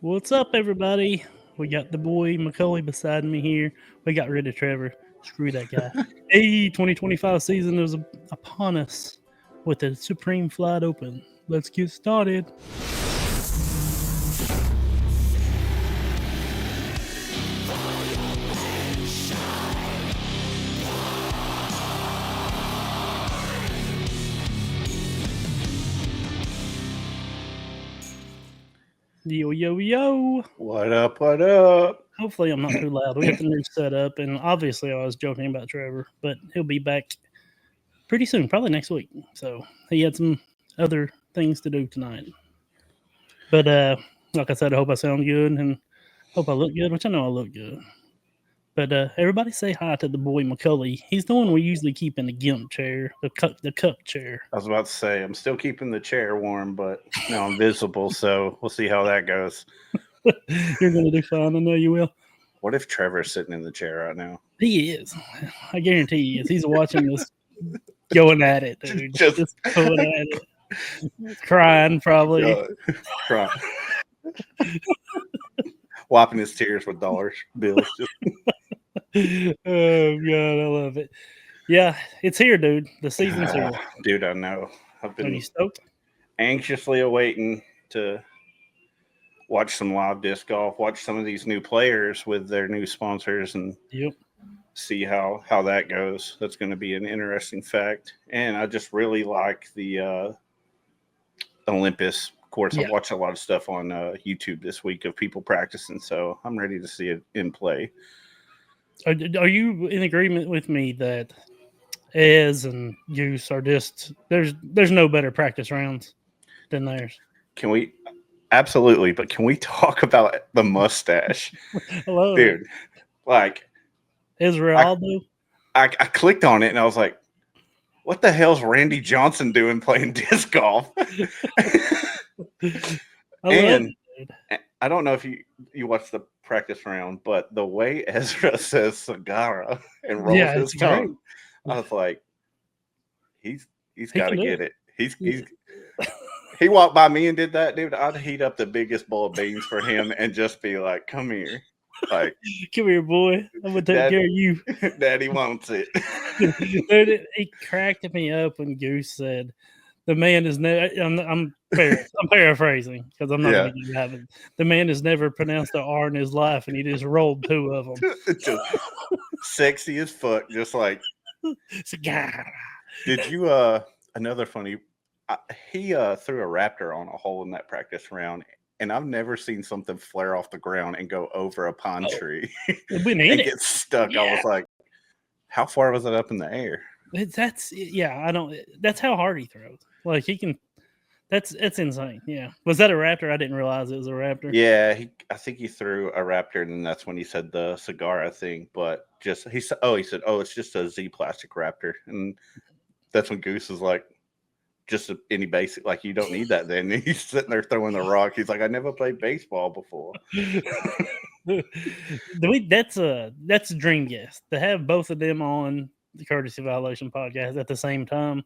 What's up, everybody? We got the boy McCully beside me here. We got rid of Trevor. Screw that guy. Hey, 2025 season is upon us with the Supreme Flight Open. Let's get started. Yo, yo, yo. What up? What up? Hopefully, I'm not too loud. We got the new setup, and obviously, I was joking about Trevor, but he'll be back pretty soon, probably next week. So, he had some other things to do tonight. But, like I said, I hope I sound good and hope I look good, which I know I look good. But everybody say hi to the boy McCully. He's the one we usually keep in the gimp chair, the cup chair. I was about to say, I'm still keeping the chair warm, but now I'm visible, so we'll see how that goes. You're going to do fine. I know you will. What if Trevor's sitting in the chair right now? He is. I guarantee he is. He's watching this, going at it, dude. Just going at it. Crying, probably. Crying. Wiping his tears with dollar bills. Oh, God, I love it. Yeah, it's here, dude. The season's here. Dude, I know. I've been stoked? Anxiously awaiting to watch some live disc golf, watch some of these new players with their new sponsors, and see how that goes. That's going to be an interesting fact. And I just really like the Olympus. Of course, I've watched a lot of stuff on YouTube this week of people practicing, so I'm ready to see it in play. Are you in agreement with me that Ez and Goose are just there's no better practice rounds than theirs? Can we? Absolutely, but can we talk about the mustache? Hello, dude. Like Israel. I clicked on it and I was like, "What the hell's Randy Johnson doing playing disc golf?" And I don't know if you watched the practice round, but the way Ezra says "Sagara" and rolls his tongue, I was like, "He's got to get it." He walked by me and did that, dude. I'd heat up the biggest bowl of beans for him and just be like, "Come here, like, come here, boy. I'm gonna take care of you." Daddy wants it. Dude, he cracked me up when Goose said, "The man is never." I'm paraphrasing because I'm not going to have it. The man has never pronounced an R in his life, and he just rolled two of them. Just sexy as fuck, just like. Did you? Another funny. He threw a raptor on a hole in that practice round, and I've never seen something flare off the ground and go over a pine tree and get stuck. Yeah. I was like, how far was it up in the air? That's how hard he throws. Like he can. That's insane. Yeah. Was that a raptor? I didn't realize it was a raptor. Yeah, I think he threw a raptor, and then that's when he said the cigar thing. But he said, it's just a Z plastic raptor, and that's when Goose is like, just any basic, like, you don't need that. Then he's sitting there throwing the rock. He's like, I never played baseball before. That's a dream guest to have both of them on the Courtesy Violation podcast at the same time.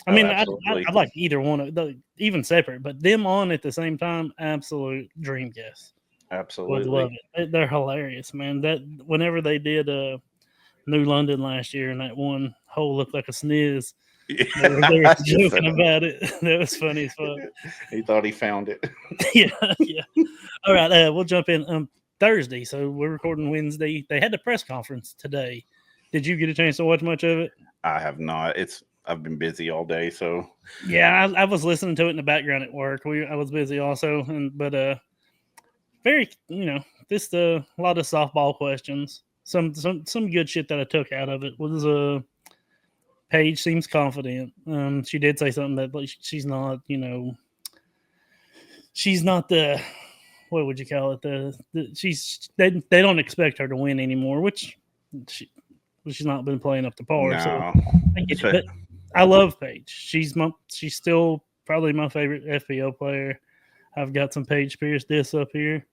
I mean, I'd like either one of those, even separate, but them on at the same time, absolute dream guest. Absolutely. Would love it. They're hilarious, man. That whenever they did New London last year and that one hole looked like a sniz. Yeah. They were joking about it. That was funny as fuck. He thought he found it. Yeah. All right, we'll jump in Thursday. So we're recording Wednesday. They had the press conference today. Did you get a chance to watch much of it? I have not. I've been busy all day, so yeah, I was listening to it in the background at work. I was busy also, but very just a lot of softball questions. Some good shit that I took out of it was Paige seems confident. She did say something that like she's not the, what would you call it? They don't expect her to win anymore, which she's not been playing up to par. No. So I get it. But I love Paige. She's still probably my favorite FPO player. I've got some Paige Pierce discs up here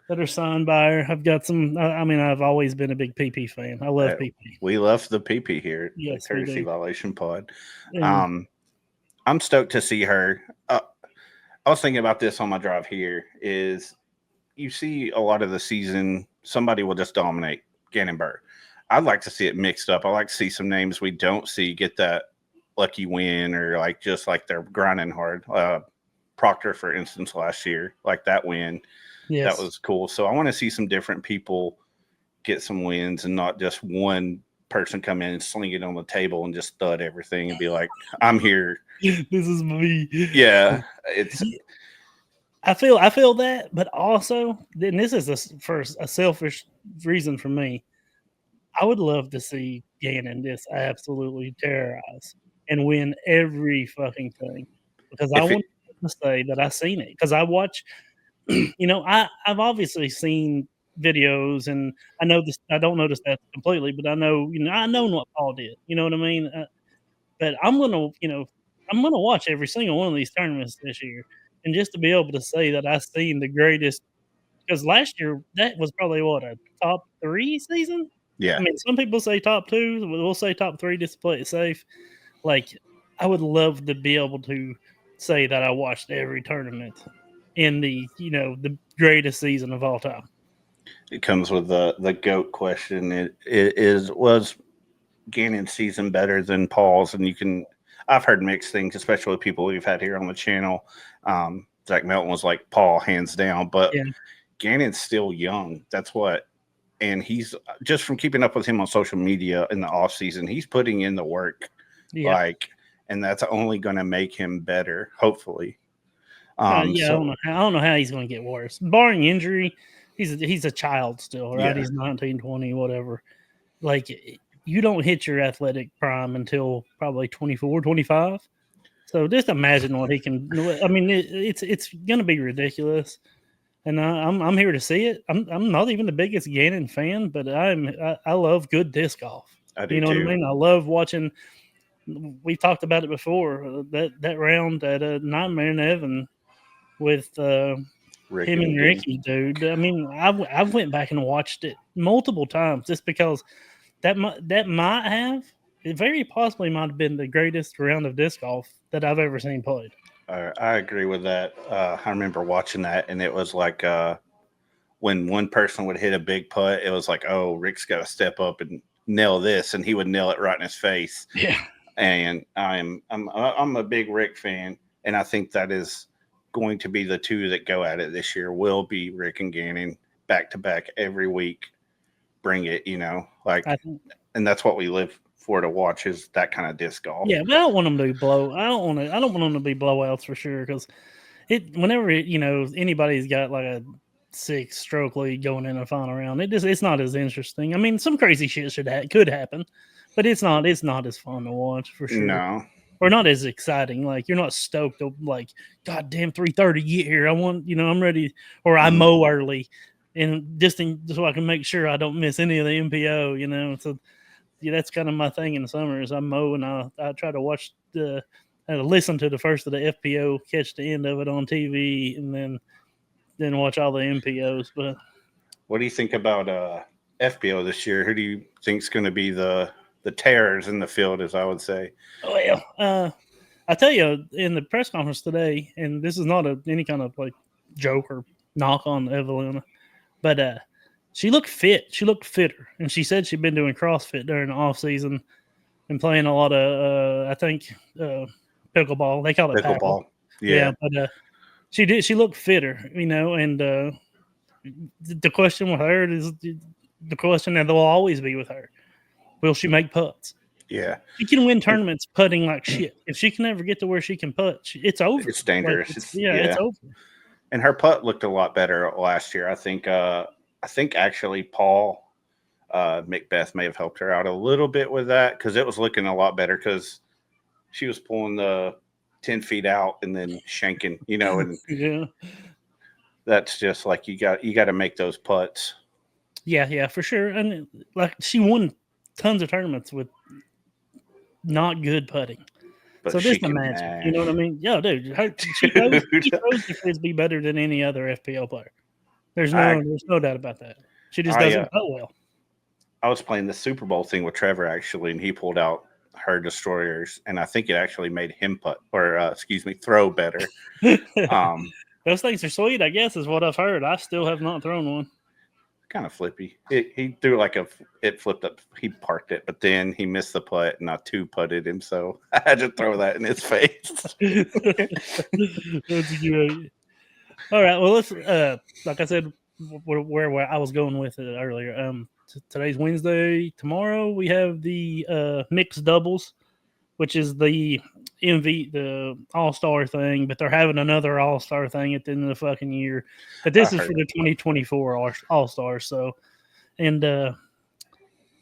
that are signed by her. I've got some. I mean, I've always been a big PP fan. I love PP. We love the PP here at the Courtesy Violation Pod. I'm stoked to see her. I was thinking about this on my drive here. Is you see a lot of the season, somebody will just dominate Gannon Burr. I'd like to see it mixed up. I like to see some names we don't see get that lucky win, or like just like they're grinding hard. Proctor, for instance, last year, like that win, that was cool. So I want to see some different people get some wins and not just one person come in and sling it on the table and just thud everything and be like, I'm here. This is me. Yeah. I feel that, but also, and this is for a selfish reason for me. I would love to see Gannon just absolutely terrorize and win every fucking thing, because I want to say that I've seen it, because I watch. I've obviously seen videos, and I know this. I don't know the stats completely, but I know what Paul did. You know what I mean? But I'm gonna watch every single one of these tournaments this year, and just to be able to say that I've seen the greatest. Because last year that was probably a top 3 season. Yeah. I mean, some people say top 2. We'll say top 3 just to play it safe. Like, I would love to be able to say that I watched every tournament in the greatest season of all time. It comes with the GOAT question. Was Gannon's season better than Paul's? And I've heard mixed things, especially with people we've had here on the channel. Zach Melton was like Paul hands down, but Gannon's still young. That's what. And he's just from keeping up with him on social media in the off season, he's putting in the work. Yeah. And that's only going to make him better, hopefully. I don't know how he's going to get worse. Barring injury, he's a child still, right? Yeah. He's 19, 20, whatever. Like, you don't hit your athletic prime until probably 24, 25. So just imagine what he can. I mean, it's going to be ridiculous. And I'm here to see it. I'm not even the biggest Gannon fan, but I love good disc golf. I do, you know too. What I mean? I love watching. We talked about it before. That round at Nightmare in Heaven with him and Ricky, dude. I mean, I went back and watched it multiple times just because that might have, it very possibly might have been the greatest round of disc golf that I've ever seen played. I agree with that. I remember watching that, and it was like when one person would hit a big putt, it was like, oh, Rick's got to step up and nail this, and he would nail it right in his face. Yeah. And I'm a big Rick fan, and I think that is going to be the two that go at it this year. Will be Rick and Gannon back to back every week. Bring it, and that's what we live for to watch, is that kind of disc golf. Yeah, but I don't want them to be I don't want them to be blowouts for sure, because whenever anybody's got like a 6-stroke lead going in a final round, it's not as interesting. I mean, some crazy shit could happen, but it's not as fun to watch for sure. No. Or not as exciting. Like, you're not stoked to, like, goddamn 3:30 get here. I want, I'm ready, or I mow early, and just so I can make sure I don't miss any of the MPO. So that's kind of my thing in the summer, is I mow and I try to watch listen to the first of the FPO, catch the end of it on TV, and then watch all the MPOs. But what do you think about FPO this year? Who do you think is going to be the terrors in the field, as I would say? Well, I tell you, in the press conference today, and this is not any kind of like joke or knock on Evelina, but she looked fit. She looked fitter, and she said she'd been doing CrossFit during the off season and playing a lot of, I think, pickleball. They call it pickleball. Yeah, but she did. She looked fitter, and the question with her is the question that will always be with her: will she make putts? Yeah, she can win tournaments putting like shit. If she can ever get to where she can putt, it's over. It's dangerous. Like, it's over. And her putt looked a lot better last year. I think actually Paul Macbeth may have helped her out a little bit with that, because it was looking a lot better, because she was pulling the 10 feet out and then shanking, and yeah, that's just like you got to make those putts. Yeah, for sure. And like, she won tons of tournaments with not good putting. But so just imagine, you know what I mean? Yeah, dude, she throws the frisbee better than any other FPL player. There's no doubt about that. She just doesn't putt well. I was playing the Super Bowl thing with Trevor, actually, and he pulled out her destroyers, and I think it actually made him throw better. Those things are sweet, I guess, is what I've heard. I still have not thrown one. Kind of flippy. He threw it flipped up. He parked it, but then he missed the putt and I 2-putted him. So I had to throw that in his face. That's great. All right. Well, let's, like I said, where I was going with it earlier. Today's Wednesday. Tomorrow we have the mixed doubles, which is the the All-Star thing, but they're having another All-Star thing at the end of the fucking year. But this is for the 2024 All-Stars. So, and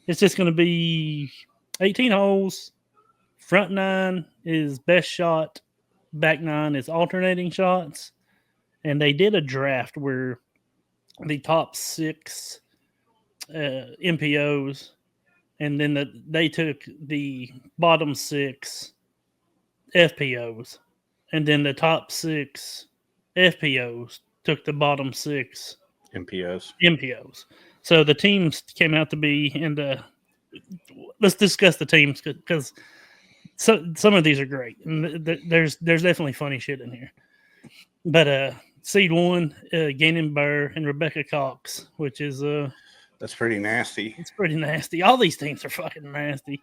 it's just going to be 18 holes. Front 9 is best shot. Back 9 is alternating shots. And they did a draft where the top 6 MPOs, and then they took the bottom 6 FPOs, and then the top 6 FPOs took the bottom 6 MPOs. So the teams came out to be, and let's discuss the teams because some of these are great, and there's definitely funny shit in here. But seed 1, Gannon Burr and Rebecca Cox, which is that's pretty nasty. It's pretty nasty. All these teams are fucking nasty.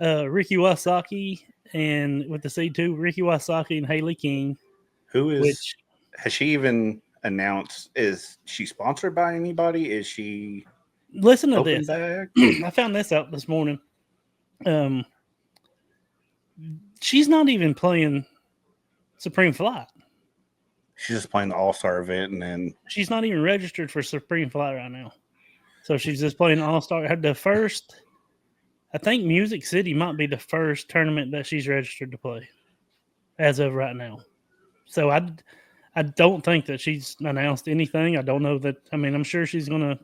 Ricky Wysocki, and with the seed 2, Ricky Wysocki and Haley King. Has she even announced? Is she sponsored by anybody? Is she? Listen to this. I found this out this morning. She's not even playing Supreme Flight. She's just playing the All-Star event, and then she's not even registered for Supreme Flight right now. So she's just playing All-Star. The first, I think Music City might be the first tournament that she's registered to play as of right now. So I don't think that she's announced anything. I don't know that. I mean, I'm sure she's going to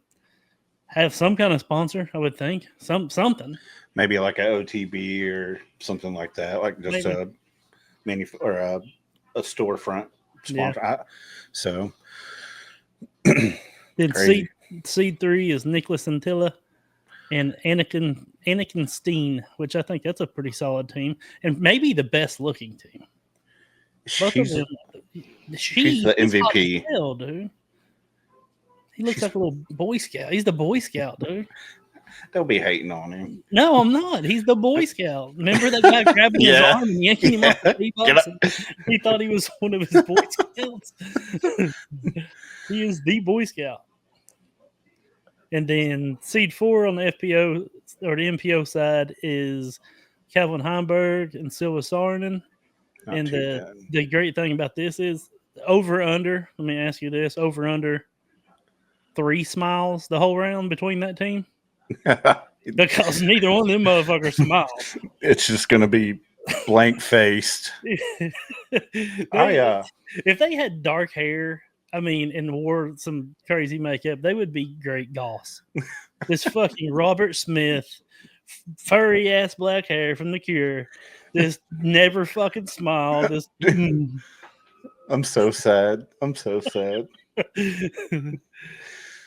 have some kind of sponsor, I would think. Something. Maybe like an OTB or something like that, like just a storefront sponsor. Yeah. So then seed 3 is Nicholas Antilla and Anakin Steen, which I think that's a pretty solid team and maybe the best looking team. She's the MVP. Hell, dude. He looks like a little Boy Scout. He's the Boy Scout, dude. They'll be hating on him. No, I'm not. He's the Boy Scout. Remember that guy grabbing his arm and yanking him off the tee box? He thought he was one of his Boy Scouts. He is the Boy Scout. And then seed 4 on the FPO or the MPO side is Calvin Heimberg and Silva Saarinen. And the great thing about this is over under. Let me ask you this: over under 3 smiles the whole round between that team. Because neither one of them motherfuckers smile. It's just going to be blank faced. If they had dark hair, I mean, and wore some crazy makeup, they would be great goss. This fucking Robert Smith, furry ass black hair from The Cure, just never fucking smile. Just I'm so sad.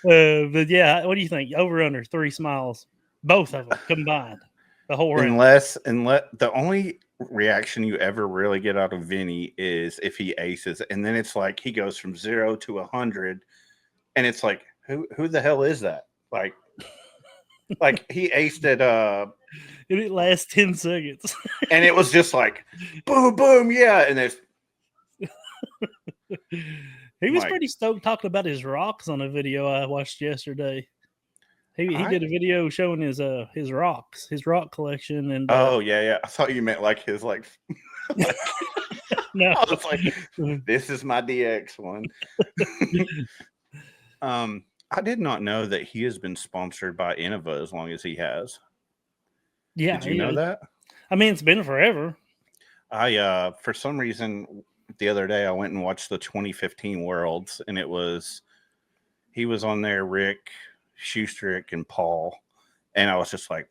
But yeah, what do you think? Over under 3 smiles, both of them combined, the whole round. Unless the only reaction you ever really get out of Vinny is if he aces, and then it's like he goes from 0 to 100, and it's like who the hell is that? Like he aced it. And it lasts 10 seconds, and it was just like boom, boom, yeah, and there's. He was pretty stoked talking about his rocks on a video I watched yesterday. He did a video showing his rocks, his rock collection, and yeah. I thought you meant like his like. No, I was like, this is my DX one. I did not know that he has been sponsored by Innova as long as he has. Yeah, did you know that? I mean, it's been forever. I for some reason. The other day I went and watched the 2015 Worlds, and he was on there, Rick, Schustrick, and Paul, and I was just like,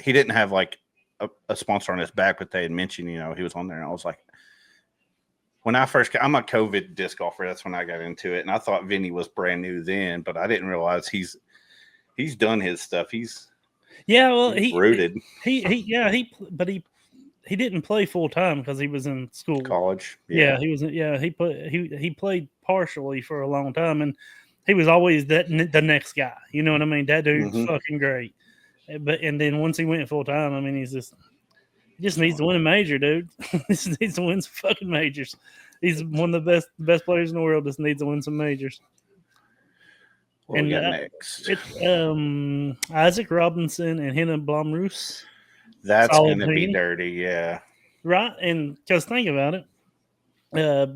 he didn't have like a sponsor on his back, but they had mentioned, he was on there, and I was like, when I first I'm a COVID disc golfer, that's when I got into it, and I thought Vinny was brand new then, but I didn't realize he's done his stuff. He's rooted. he didn't play full time because he was in school, college. Yeah, he was. Yeah, he played partially for a long time, and he was always the next guy. You know what I mean? That dude's fucking great. And then once he went full time, I mean, he just needs to win a major, dude. He needs to win some fucking majors. He's one of the best players in the world. Just needs to win some majors. What we got next? Isaac Robinson and Henna Blomroos. That's going to be dirty, yeah. Right, and because think about it,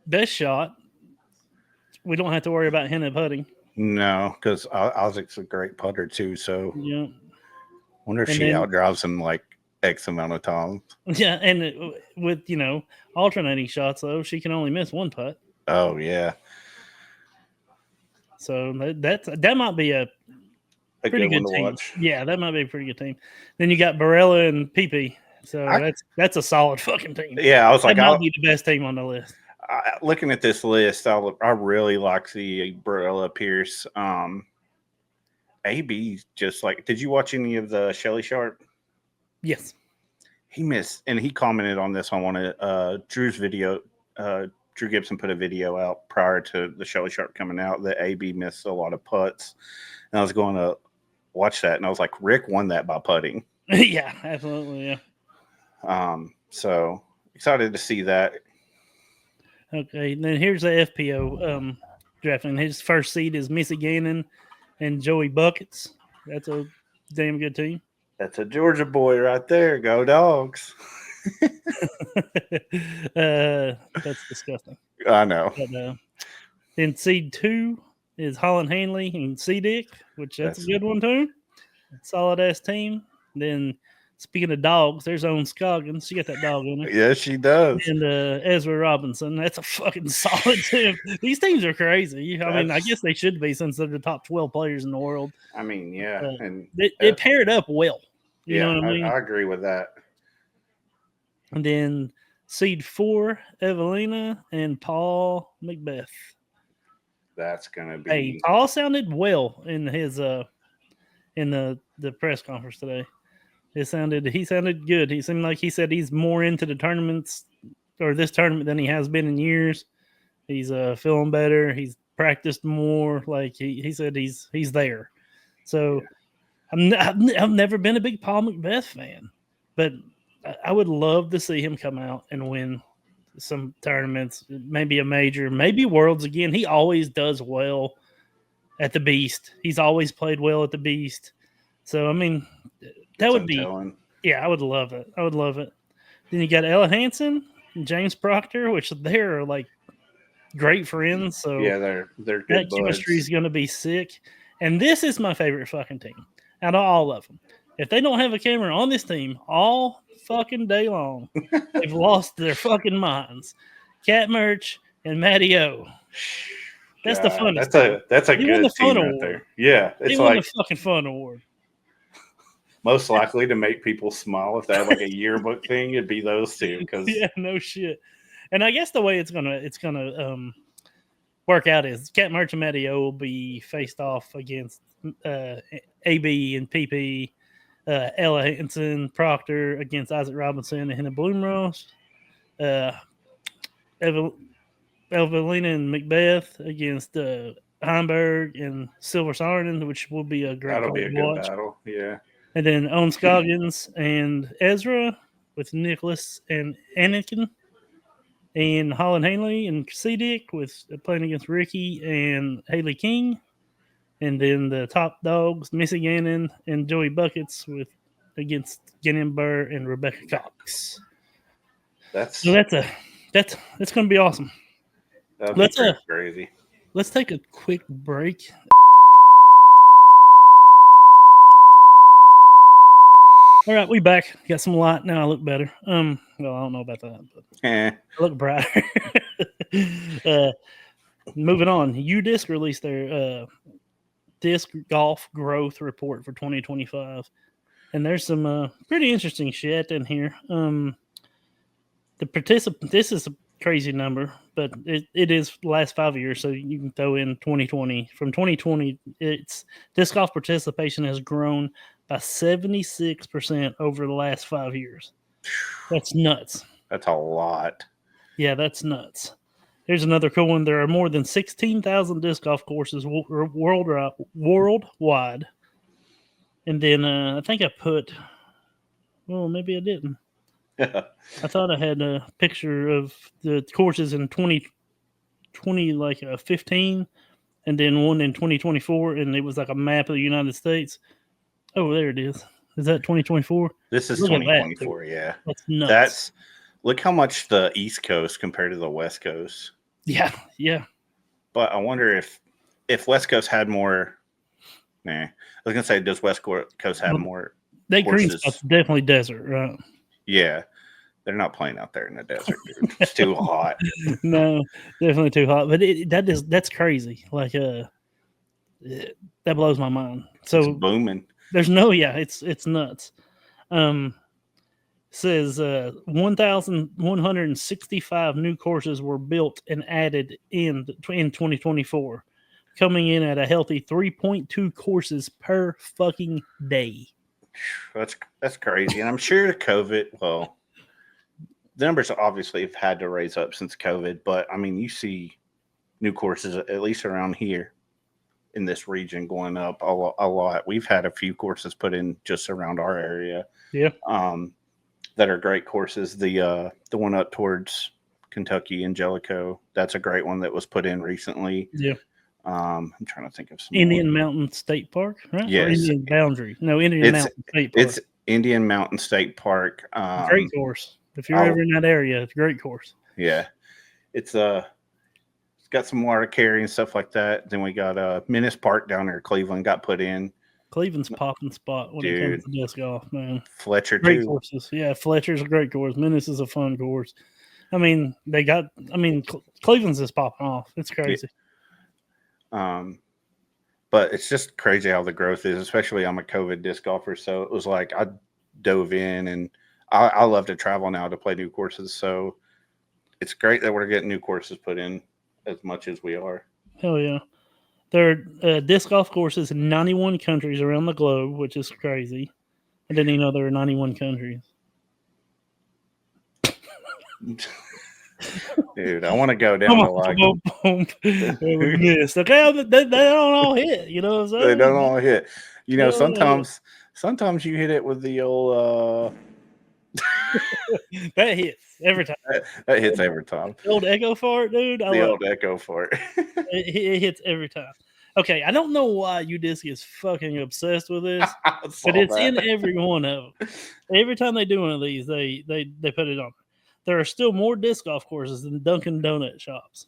best shot. We don't have to worry about Henna putting. No, because Isaac's a great putter too. So yeah, wonder if she outdrives him like X amount of times. Yeah, and with alternating shots though, she can only miss one putt. Oh yeah. So that might be a pretty good team. Watch. Yeah, that might be a pretty good team. Then you got Barella and PP. So that's a solid fucking team. Yeah, I was like, that might be the best team on the list. Looking at this list, I really like the Barella Pierce. AB just like. Did you watch any of the Shelly Sharp? Yes. He missed, and he commented on this on one of Drew's video. Drew Gibson put a video out prior to the Shelly Sharp coming out that AB missed a lot of putts, and I was going to watch that, and I was like, Rick won that by putting. Yeah, absolutely, yeah. So excited to see that. Okay, then here's the FPO drafting. His first seed is Missy Gannon and Joey Buckets. That's a damn good team. That's a Georgia boy right there. Go Dogs. That's disgusting. I know. But, then seed 2 is Holland Hanley and C-Dick, which that's a good one too. Solid ass team. Then speaking of dogs, there's Owen Scoggins. She got that dog in her. Yeah, she does. And Ezra Robinson. That's a fucking solid team. These teams are crazy. I mean, I guess they should be since they're the top 12 players in the world. I mean, yeah. And it paired up well. You know what I mean? I agree with that. And then seed 4, Evelina and Paul Macbeth. That's gonna be. Hey, Paul sounded well in his in the press conference today. He sounded good. He seemed like he said he's more into the tournaments or this tournament than he has been in years. He's feeling better. He's practiced more. Like he said he's there. So I've never been a big Paul Macbeth fan, but I would love to see him come out and win some tournaments, maybe a major, maybe Worlds again. He always does well at the Beast. He's always played well at the Beast. So, I mean, that would be – yeah, I would love it. I would love it. Then you got Ella Hansen and James Proctor, which they're, like, great friends. So yeah, they're good that chemistry is going to be sick. And this is my favorite fucking team out of all of them. If they don't have a camera on this team all fucking day long, they've lost their fucking minds. Cat Merch and Matty O. That's the funnest. That's a good team right there. Yeah, it's like the fucking fun award. Most likely to make people smile if they have like a yearbook thing, it'd be those two. Yeah, no shit. And I guess the way it's gonna work out is Cat Merch and Matty O will be faced off against AB and PP. Ella Hansen Proctor against Isaac Robinson and Henna Blomroos. Evelina and Macbeth against Heimberg and Silver Sarnen, which will be a great That'll be a good battle, yeah. And then Owen Scoggins and Ezra with Nicholas and Anakin. And Holland Hanley and C-Dick with playing against Ricky and Haley King. And then the top dogs, Missy Gannon and Joey Buckets against Gannon Burr and Rebecca Cox. That's going to be awesome. That's crazy. Let's take a quick break. All right, we back. Got some light now. I look better. Well, I don't know about that, but I look brighter. Moving on, UDisc released their disc golf growth report for 2025, and there's some pretty interesting shit in here. This is a crazy number, but it is the last 5 years, so you can throw in 2020. From 2020, it's disc golf participation has grown by 76% over the last 5 years. That's nuts. That's a lot. Yeah, that's nuts. Here's another cool one. There are more than 16,000 disc golf courses worldwide. And then I think I put, well, maybe I didn't. I thought I had a picture of the courses in 2020, like 15, and then one in 2024, and it was like a map of the United States. Oh, there it is. Is that 2024? This is Look at 2024, that, yeah. That's nuts. Look how much the East Coast compared to the West Coast. Yeah, yeah. But I wonder if West Coast had more. Nah, I was gonna say, does West Coast have more? That green spot's definitely desert, right? Yeah, they're not playing out there in the desert, dude. It's too hot. No, definitely too hot. But that's crazy. Like that blows my mind. So it's booming. There's no, it's nuts. Says 1,165 new courses were built and added in 2024, coming in at a healthy 3.2 courses per fucking day. That's crazy. And I'm sure COVID, well, the numbers obviously have had to raise up since COVID, but I mean, you see new courses, at least around here in this region, going up a lot. We've had a few courses put in just around our area. Yeah. That are great courses. The one up towards Kentucky and Jellicoe, that's a great one that was put in recently. Yeah. I'm trying to think of some Indian Mountain State Park, right? Yes. Or Indian Boundary. No, Indian Mountain State Park. It's Indian Mountain State Park. Great course. If you're ever in that area, it's a great course. Yeah. It's got some water carry and stuff like that. Then we got Menace Park down there, Cleveland, got put in. Cleveland's popping spot when it comes to disc golf, man. Fletcher great too. Courses. Yeah, Fletcher's a great course. Menace is a fun course. I mean, Cleveland's just popping off. It's crazy. But it's just crazy how the growth is, especially I'm a COVID disc golfer. So it was like I dove in, and I love to travel now to play new courses. So it's great that we're getting new courses put in as much as we are. Hell yeah. There are disc golf courses in 91 countries around the globe, which is crazy. I didn't even know there were 91 countries. Dude, I want to go down to like. We missed. Okay, they don't all hit. You know what I'm saying? They don't all hit. You know, sometimes you hit it with the old. That hits every time. That hits every time. The old echo fart, dude. The old echo fart. It hits every time. Okay, I don't know why UDisc is fucking obsessed with this, but it's in every one of them. Every time they do one of these, they put it on. There are still more disc golf courses than Dunkin' Donut shops.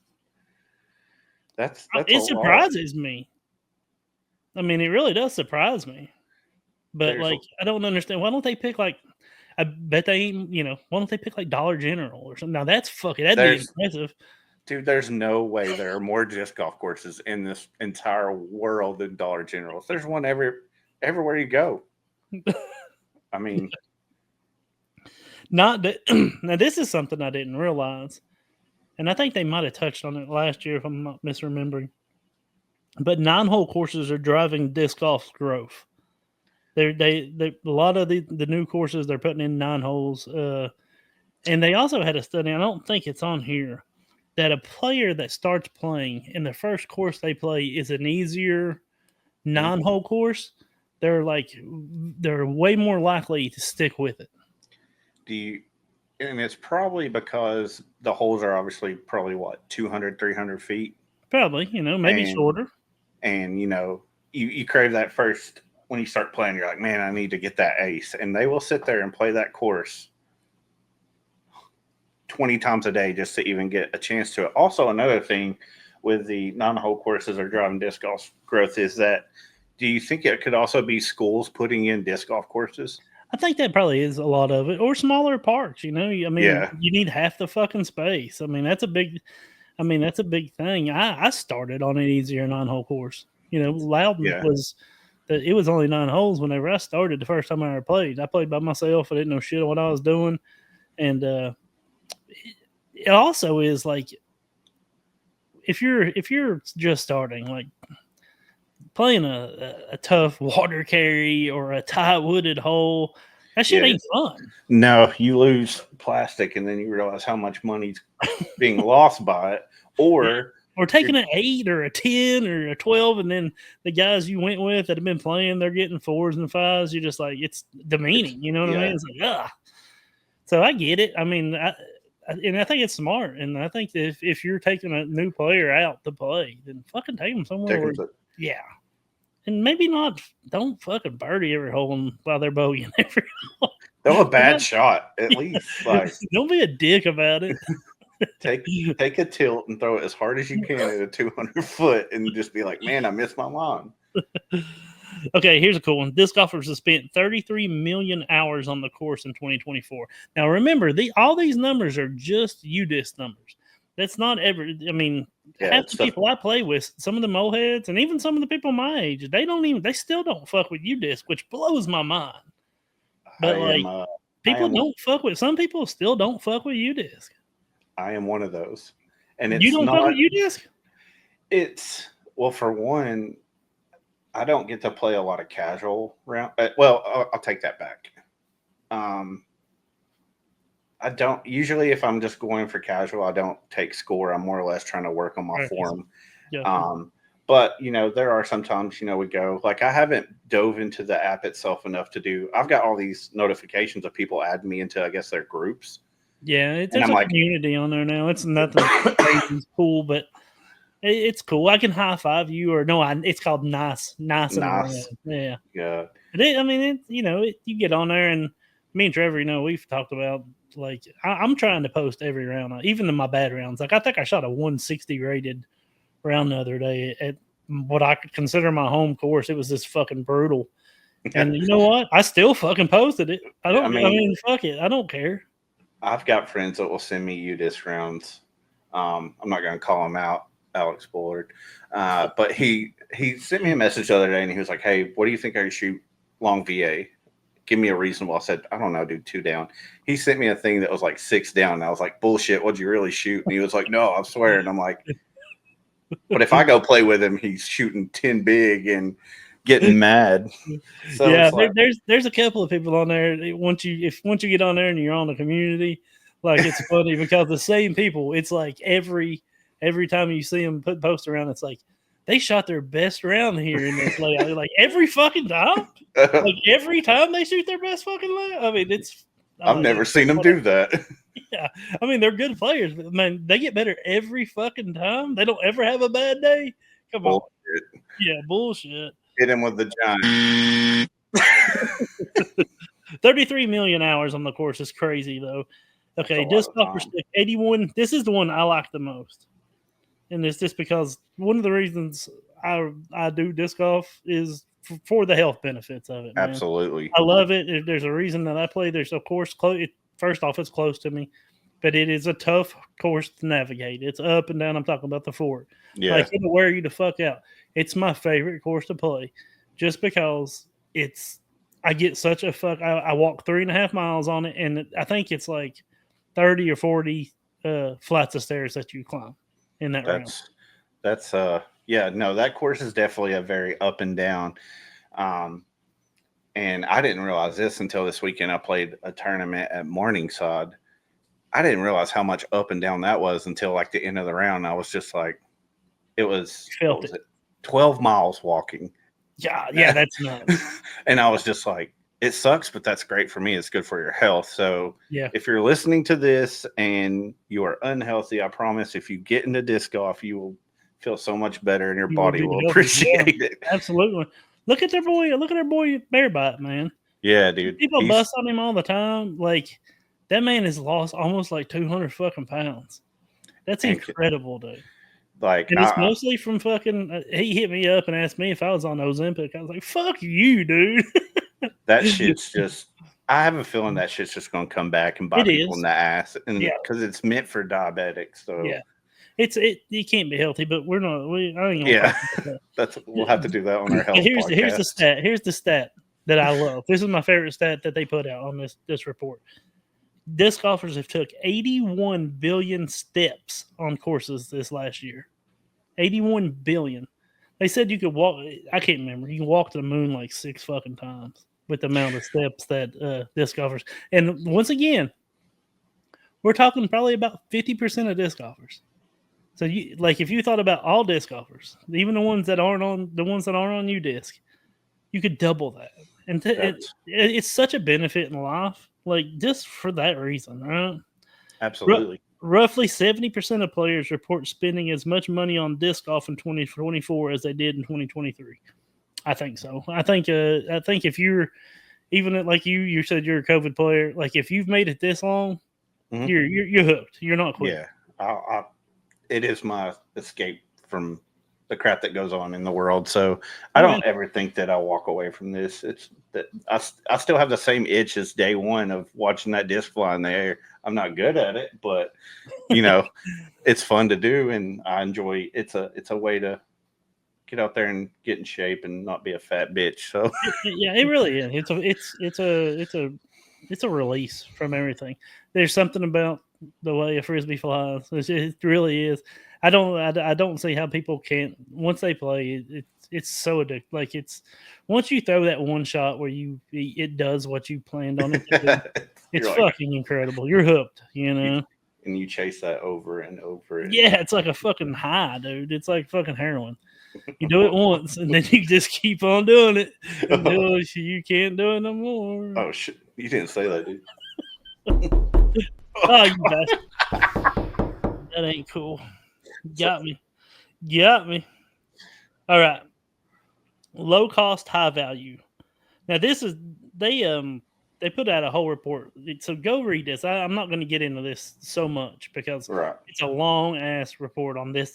It surprises me. I mean, it really does surprise me. But I don't understand. Why don't they pick like? I bet they ain't. Why don't they pick like Dollar General or something? Now that'd be impressive. Dude, there's no way there are more disc golf courses in this entire world than Dollar General. There's one everywhere you go. I mean, not that. Now this is something I didn't realize, and I think they might have touched on it last year if I'm not misremembering. But 9-hole courses are driving disc golf's growth. They a lot of the new courses they're putting in 9 holes, and they also had a study. I don't think it's on here. That a player that starts playing and the first course they play is an easier 9-hole course, they're way more likely to stick with it. And it's probably because the holes are obviously probably 200, 300 feet. Probably, maybe shorter. And you crave that first when you start playing. You're like, man, I need to get that ace, and they will sit there and play that course 20 times a day just to even get a chance to it. Also, another thing with the 9-hole courses or driving disc golf growth is that, do you think it could also be schools putting in disc golf courses? I think that probably is a lot of it, or smaller parks. You need half the fucking space. I mean, that's a big thing. I started on an easier 9-hole course. Loudon it was only 9 holes whenever I started the first time I ever played. I played by myself. I didn't know shit what I was doing, and it also is like if you're just starting, like playing a tough water carry or a tight wooded hole, That shit ain't fun. No, you lose plastic, and then you realize how much money's being lost by it. Or taking an 8 or a 10 or a 12, and then the guys you went with that have been playing, they're getting 4s and 5s. You're just like, it's demeaning. You know what I mean? It's like, ugh. So I get it. I mean, I think it's smart. And I think that if you're taking a new player out to play, then fucking take them somewhere. Yeah. And maybe don't fucking birdie every hole while they're bogeying every hole. Throw a bad shot, at least. Like, don't be a dick about it. Take a tilt and throw it as hard as you can at a 200 foot and just be like, man, I missed my line. Okay, here's a cool one. Disc golfers have spent 33 million hours on the course in 2024. Now, remember, all these numbers are just UDisc numbers. That's not every. I mean, half the people I play with, some of the moheads, and even some of the people my age, they still don't fuck with UDisc, which blows my mind. But people don't fuck with. Some people still don't fuck with UDisc. I am one of those, and it's you don't fuck with UDisc. Well, for one, I don't get to play a lot of casual round. Well, I'll take that back. I don't usually, if I'm just going for casual, I don't take score. I'm more or less trying to work on my form. Yeah. But there are sometimes, we go like, I haven't dove into the app itself enough to do. I've got all these notifications of people adding me into, I guess, their groups. Yeah. There's a community on there now. It's nothing crazy cool, but it's cool. I can high five you it's called nice. Yeah. Yeah. You get on there, and me and Trevor, we've talked about, like, I'm trying to post every round, even in my bad rounds. Like, I think I shot a 160 rated round the other day at what I could consider my home course. It was just fucking brutal. And you know what? I still fucking posted it. I mean, fuck it. I don't care. I've got friends that will send me UDisc rounds. I'm not going to call him out, Alex Bullard. But he sent me a message the other day, and he was like, hey, what do you think I shoot long VA? Give me a reasonable. I said, I don't know, dude, 2 down. He sent me a thing that was like 6 down. And I was like, bullshit, what'd you really shoot? And he was like, no, I swear. And I'm like, but if I go play with him, he's shooting 10 big and getting mad. So yeah, there's a couple of people on there. Once you get on there and you're on the community, like, it's funny because the same people, it's like every time you see them put posts around, it's like, they shot their best round here in this layout. Like, every fucking time. Like, every time they shoot their best fucking layout. I mean, I've never seen them do that. Yeah. I mean, they're good players, but man, they get better every fucking time. They don't ever have a bad day. Come on. Yeah, bullshit. Hit him with the giant. 33 million hours on the course is crazy, though. Okay, disc golfer stick 81. This is the one I like the most. And it's just because one of the reasons I do disc golf is for the health benefits of it. Man. Absolutely. I love it. If there's a reason that I play, there's of course first off, it's close to me, but it is a tough course to navigate. It's up and down. I'm talking about the fort. Yeah. Like, it'll wear you the fuck out. It's my favorite course to play just because I get such a fuck. I walk 3.5 miles on it, and I think it's like 30 or 40 flights of stairs that you climb in that round. That course is definitely a very up and down. And I didn't realize this until this weekend. I played a tournament at Morningside. I didn't realize how much up and down that was until like the end of the round. I was just like, it was 12 miles walking. Yeah, that's nuts. And I was just like, it sucks, but that's great for me. It's good for your health. So if you're listening to this and you are unhealthy, I promise if you get into disc golf, you will feel so much better and your body will appreciate it. Absolutely. Look at their boy Bearbite, man. Yeah, dude. People bust on him all the time. Like, that man has lost almost like 200 fucking pounds. That's incredible, dude. Like, and it's mostly from fucking. He hit me up and asked me if I was on Ozempic. I was like, "Fuck you, dude." That shit's just. I have a feeling that shit's just going to come back and bite people in the ass, and because it's meant for diabetics. So you can't be healthy, but we're not. I ain't gonna we'll have to do that on our health. Here's the stat. Here's the stat that I love. This is my favorite stat that they put out on this report. Disc golfers have took 81 billion steps on courses this last year. 81 billion. They said you could walk. I can't remember. You can walk to the moon like 6 fucking times. with the amount of steps that disc golfers. And once again, we're talking probably about 50% of disc golfers. So you like if you thought about all disc golfers, even the ones that aren't on UDisc, you could double that. And it's such a benefit in life, like just for that reason, right? Absolutely. Roughly 70% of players report spending as much money on disc golf in 2024 as they did in 2023. I think so. I think if you're even like you said you're a COVID player, like if you've made it this long, you're hooked. You're not quitting. Yeah, it is my escape from the crap that goes on in the world. So I don't ever think that I'll walk away from this. It's that I still have the same itch as day one of watching that disc fly in the air. I'm not good at it, but it's fun to do, and I enjoy. It's a way to get out there and get in shape and not be a fat bitch. So yeah, it really is. It's a release from everything. There's something about the way a frisbee flies. It really is. I don't see how people can't once they play. It's so addictive. Like it's once you throw that one shot where it does what you planned on it to do. It's fucking incredible. You're hooked. And you chase that over and over. Yeah, it's like a fucking high, dude. It's like fucking heroin. You do it once, and then you just keep on doing it until you can't do it no more. Oh shit! You didn't say that, dude. Oh, you bastard! That ain't cool. Got me. All right. Low cost, high value. Now this is they put out a whole report. So go read this. I'm not going to get into this so much because it's a long ass report on this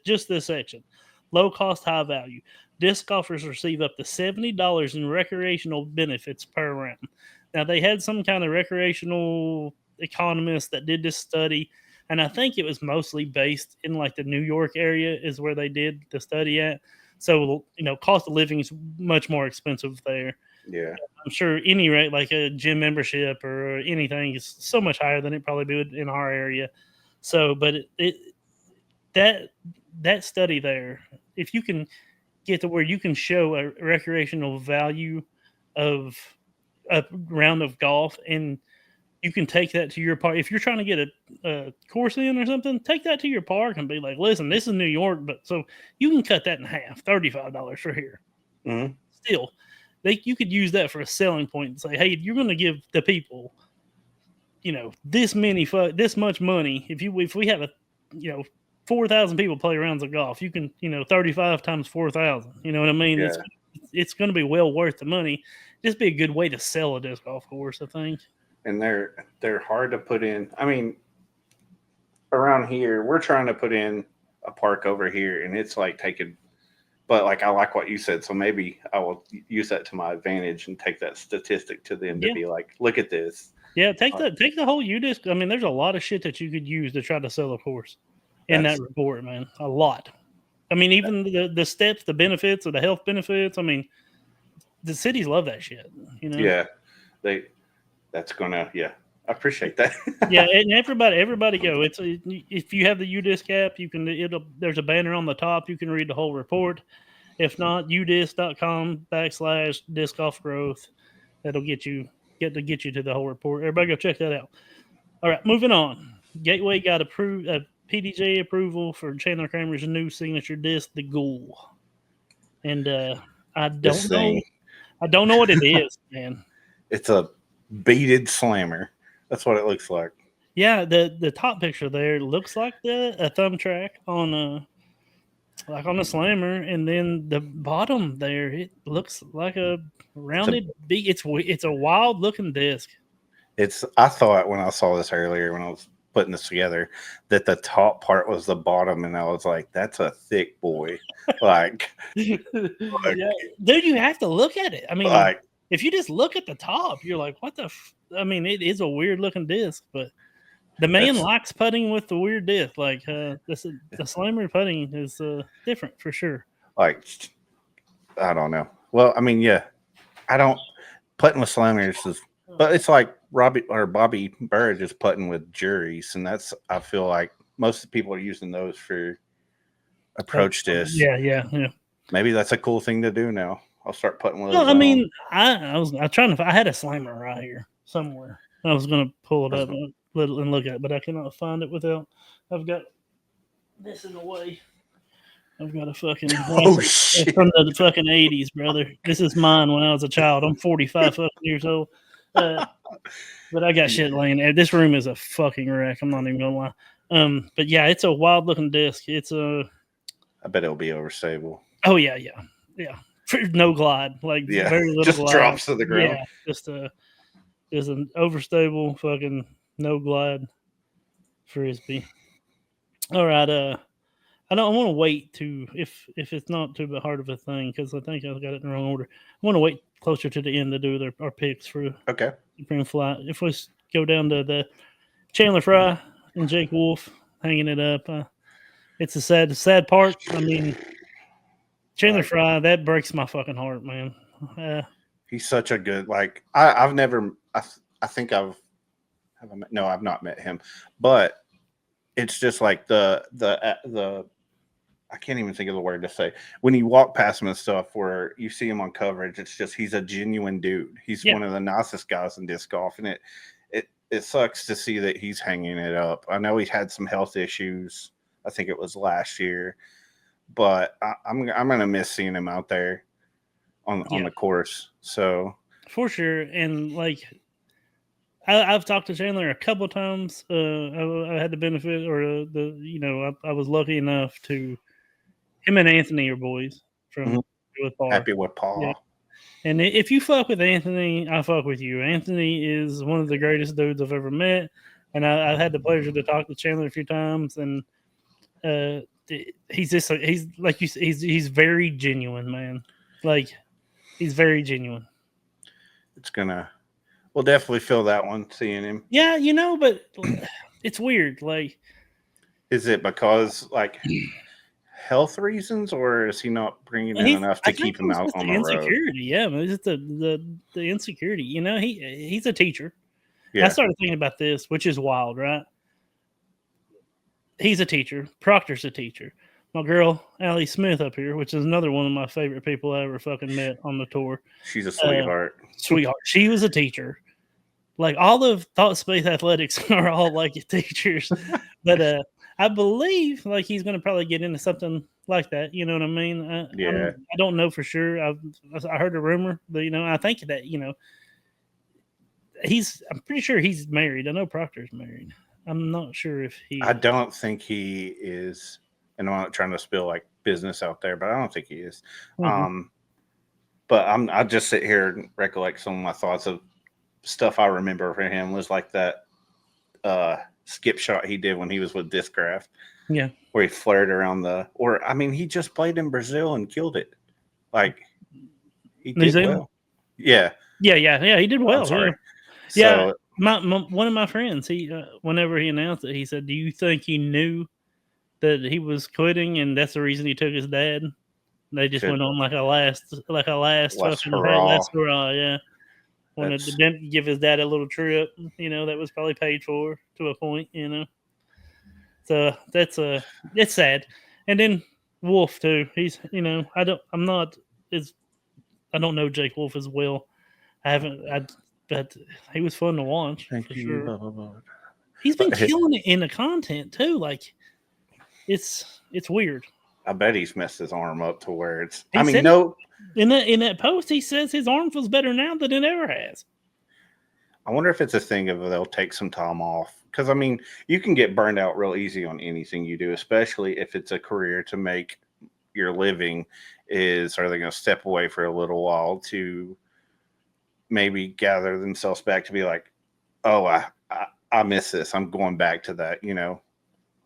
just this section. Low cost, high value. Disc golfers receive up to $70 in recreational benefits per round. Now they had some kind of recreational economist that did this study, and I think it was mostly based in like the New York area is where they did the study at. So cost of living is much more expensive there. Yeah, I'm sure any rate like a gym membership or anything is so much higher than it probably would in our area. So, but that study there, if you can get to where you can show a recreational value of a round of golf and you can take that to your park. If you're trying to get a course in or something, take that to your park and be like, listen, this is New York, but so you can cut that in half, $35 for here. Mm-hmm. Still, you could use that for a selling point and say, hey, you're going to give the people, this much money. If we have 4,000 people play rounds of golf, you can, 35 times 4,000. You know what I mean? Yeah. It's going to be well worth the money. Just be a good way to sell a disc golf course, I think. And they're hard to put in. I mean, around here, we're trying to put in a park over here, and it's like but like I like what you said, so maybe I will use that to my advantage and take that statistic to them to be like, look at this. Yeah, take the whole UDisc. I mean, there's a lot of shit that you could use to try to sell a course in that report, man. A lot. I mean, even the steps, the benefits, or the health benefits. I mean, the cities love that shit. Yeah, that's gonna. Yeah, I appreciate that. Yeah, and everybody go. If you have the UDisc app, you can. There's a banner on the top. You can read the whole report. If not, udisc.com/disc golf growth. That'll get you to the whole report. Everybody go check that out. All right, moving on. Gateway got PDJ approval for Chandler Kramer's new signature disc, the Ghoul. And I don't know what it is, man. It's a beaded slammer. That's what it looks like. Yeah, the top picture there looks like a thumb track on a slammer, and then the bottom there it looks like a rounded. It's a wild looking disc. I thought when I saw this earlier when I was putting this together that the top part was the bottom, and I was like, that's a thick boy. Like, yeah, dude, you have to look at it. I mean, if you just look at the top, you're like, what the I mean, it is a weird looking disc, but the man likes putting with the weird disc. Like the slammer putting is different for sure. Like, I don't know. Well, I mean, yeah, I don't putting with slammers is, but it's like Bobby Bird is putting with juries, and I feel like most of the people are using those for approach discs. Yeah. Maybe that's a cool thing to do now. I'll start putting with. No, I mean, I was trying to. I had a slammer right here somewhere. I was going to pull it up and look at it, but I cannot find it without. I've got this in the way. I've got a fucking shit. from the fucking 80s, brother. This is mine when I was a child. I'm 45 fucking years old. But I got shit laying there. This room is a fucking wreck. I'm not even gonna lie. But yeah, it's a wild looking disc. It's a. I bet it'll be overstable. Oh yeah. No glide, like very little. Just glide. drops to the ground. Yeah, just an overstable fucking no glide frisbee. All right. I want to wait to if it's not too hard of a thing because I think I got it in the wrong order. I want to wait closer to the end to do our picks for Supreme Flight. If we go down to the Chandler Fry and Jake Wolf hanging it up, it's a sad part. I mean, Chandler Fry, that breaks my fucking heart, man. He's such a good I've never I think I've not met him, but it's just like the I can't even think of the word to say. When you walk past him and stuff where you see him on coverage, it's just he's a genuine dude. He's one of the nicest guys in disc golf, and it sucks to see that he's hanging it up. I know he's had some health issues. I think it was last year, but I'm gonna miss seeing him out there on the course. So for sure, and I've talked to Chandler a couple of times. I had the benefit, or I was lucky enough to. Him and Anthony are boys from with Paul. Happy with Paul. Yeah. And if you fuck with Anthony, I fuck with you. Anthony is one of the greatest dudes I've ever met, and I've had the pleasure to talk to Chandler a few times. And he's like you said, he's very genuine, man. Like he's very genuine. We'll definitely feel that one seeing him. Yeah, but it's weird. Like, is it because health reasons, or is he not bringing in enough to keep him out on the insecurity road? Yeah, it's the insecurity. He's a teacher. Yeah. I started thinking about this, which is wild, right? He's a teacher. Proctor's a teacher. My girl Allie Smith up here, which is another one of my favorite people I ever fucking met on the tour. She's a sweetheart. She was a teacher. Like all of Thought Space Athletics are all like teachers, but I believe he's going to probably get into something like that. You know what I mean? I don't know for sure. I heard a rumor, but I think that I'm pretty sure he's married. I know Proctor's married. I'm not sure if he. I don't think he is, and I'm not trying to spill business out there, but I don't think he is. Mm-hmm. But I just sit here and recollect some of my thoughts of stuff I remember for him was like that. Skip shot he did when he was with Discraft. Yeah. Where he flared around he just played in Brazil and killed it. He did well. Yeah. Yeah, he did well. Sorry. Yeah. So, one of my friends, he whenever he announced it, he said, "Do you think he knew that he was quitting and that's the reason he took his dad?" They just went on like a last hurrah, yeah. Wanted to give his dad a little trip, that was probably paid for to a point, So that's it's sad. And then Wolf too. He's I don't know Jake Wolf as well. But he was fun to watch. Thank for you. Sure. He's been killing it in the content too. Like it's weird. I bet he's messed his arm up to where it's. In that post, he says his arm feels better now than it ever has. I wonder if it's a thing of they'll take some time off. Because, you can get burned out real easy on anything you do, especially if it's a career to make your living. Are they going to step away for a little while to maybe gather themselves back to be like, oh, I miss this. I'm going back to that,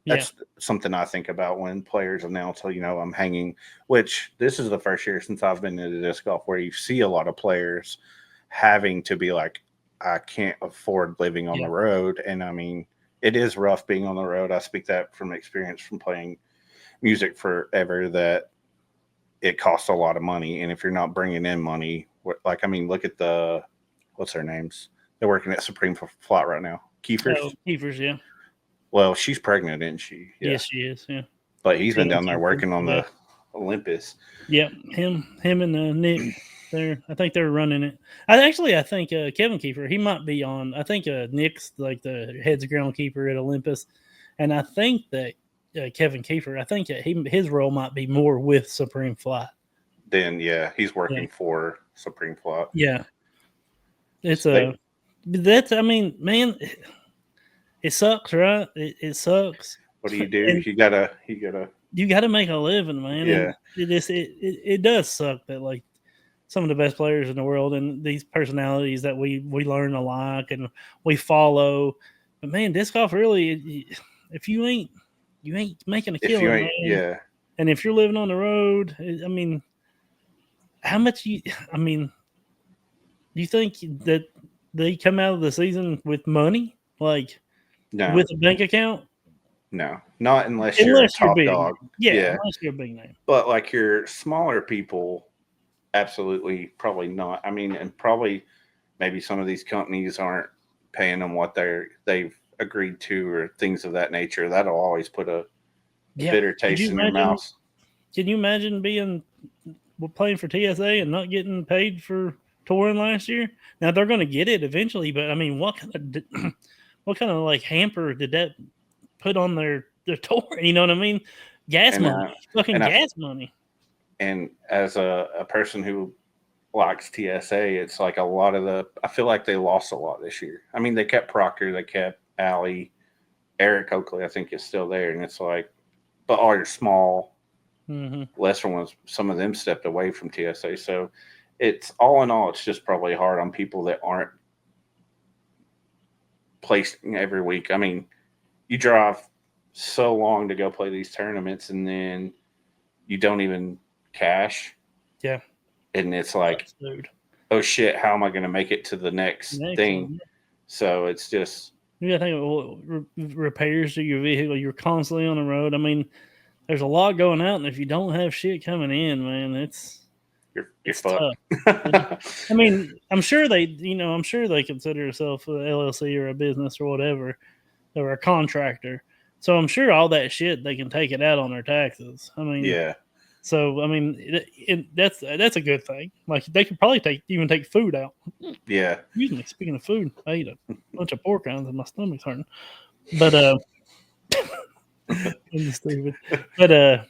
That's something I think about when players announce, I'm hanging, which this is the first year since I've been into disc golf where you see a lot of players having to be like, I can't afford living on the road. And it is rough being on the road. I speak that from experience from playing music forever, that it costs a lot of money. And if you're not bringing in money, look at what's their names? They're working at Supreme Flight right now. Kiefers, yeah. Well, she's pregnant, isn't she? Yeah. Yes, she is. Yeah. But he's been down there working on the Olympus. Yep, him and Nick. I think they're running it. I think Kevin Kiefer, he might be on. I think Nick's like the heads groundkeeper at Olympus, and I think that Kevin Kiefer, I think his role might be more with Supreme Flight. Then he's working for Supreme Flight. Yeah, it's I mean, man, it sucks, right? It sucks. What do? You gotta make a living, man. Yeah. And it does suck that like some of the best players in the world and these personalities that we learn to like and we follow. But man, disc golf really, if you ain't making a killing, man. Yeah. And if you're living on the road, I mean, how much do you think that they come out of the season with money, like with a bank account? No, not unless you're a top dog. Yeah, unless you're a big name. But like your smaller people, absolutely, probably not. I mean, and probably maybe some of these companies aren't paying them what they've agreed to or things of that nature. That'll always put a bitter taste in your mouth. Can you imagine playing for TSA and not getting paid for touring last year? Now they're going to get it eventually, but I mean, what kind of like hamper did that put on their tour? You know what I mean? Gas money. And as a person who likes TSA, it's like I feel like they lost a lot this year. I mean, they kept Proctor, they kept Allie, Eric Oakley, I think is still there. And it's like, but all your small, lesser ones, some of them stepped away from TSA. So it's all in all, it's just probably hard on people that aren't placing every week. I mean, you drive so long to go play these tournaments and then you don't even cash. Yeah. And it's like, oh shit, how am I going to make it to the next thing? One. So it's just. You got to think of repairs to your vehicle. You're constantly on the road. I mean, there's a lot going out, and if you don't have shit coming in, man, you're fucked. I mean, I'm sure they consider themselves an LLC or a business or whatever, or a contractor. So I'm sure all that shit they can take it out on their taxes. I mean, yeah. So I mean, that's a good thing. Like they could probably even take food out. Yeah. Excuse me. Speaking of food, I ate a bunch of pork rinds and my stomach's hurting. But I'm stupid. But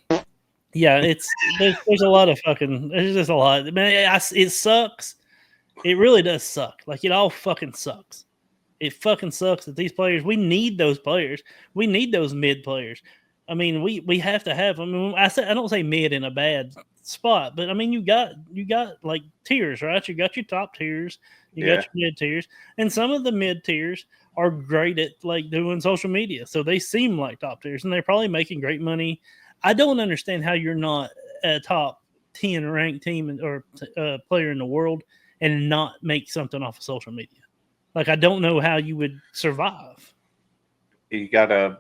yeah, there's a lot of fucking. There's just a lot. Man, it sucks. It really does suck. Like it all fucking sucks. It fucking sucks that these players. We need those players. We need those mid players. I mean, we have to have. I mean, I don't say mid in a bad spot, but I mean, you got like tiers, right? You got your top tiers, you got your mid tiers, and some of the mid tiers are great at like doing social media, so they seem like top tiers, and they're probably making great money. I don't understand how you're not a top 10 ranked team or player in the world and not make something off of social media. Like, I don't know how you would survive. You gotta.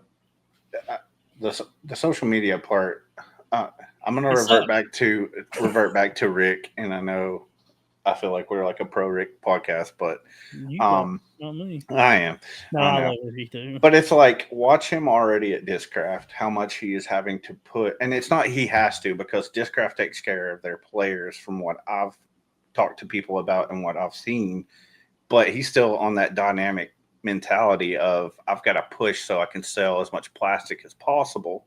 The social media part, I'm gonna revert back to Rick, and I feel like we're like a pro Rick podcast, but not me. I am. No, I love Ricky too. But it's like watch him already at Discraft, how much he is having to put, and it's not he has to because Discraft takes care of their players from what I've talked to people about and what I've seen, but he's still on that dynamic mentality of I've got to push so I can sell as much plastic as possible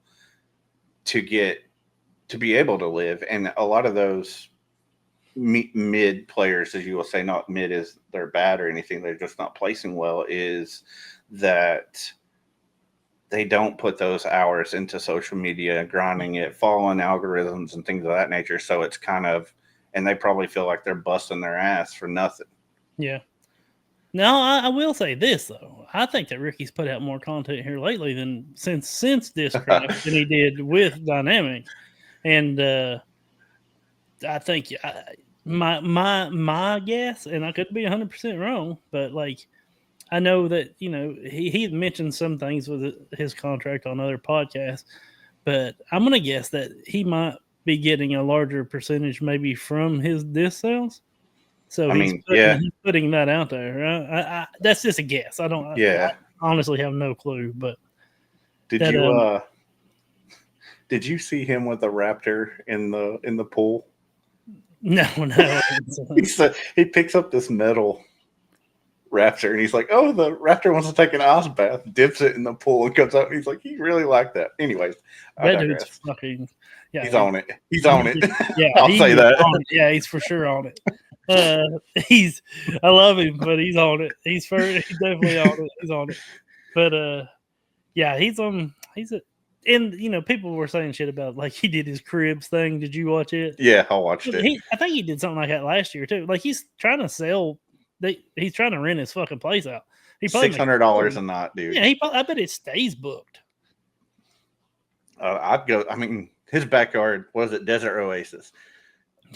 to be able to live. And a lot of those mid players, as you will say, not mid is they're bad or anything, they're just not placing well, is that they don't put those hours into social media, grinding it, following algorithms and things of that nature. So it's kind of, and they probably feel like they're busting their ass for nothing. Yeah. Now, I will say this, though. I think that Ricky's put out more content here lately than since Discraft than he did with Dynamic. And I think my guess, and I could be 100% wrong, but like I know that, he had mentioned some things with his contract on other podcasts, but I'm going to guess that he might be getting a larger percentage maybe from his disc sales. So he's putting that out there. Right? That's just a guess. I honestly have no clue. But Did you see him with a raptor in the pool? No. He picks up this metal raptor and he's like, "Oh, the raptor wants to take an ice bath." Dips it in the pool and comes out. And he's like, "He really liked that." Anyways, I that digress. dude's fucking. Yeah, he's on it. He's on it. Yeah, I'll say that. Yeah, he's for sure on it. I love him, but he's on it. He's definitely on it. He's on it. But yeah, he's and people were saying shit about like he did his cribs thing. Did you watch it? Yeah, I watched it. I think he did something like that last year too. Like he's trying to sell. He's trying to rent his fucking place out. He $600 a night, dude. Yeah, I bet it stays booked. I'd go. I mean, his backyard was it Desert Oasis.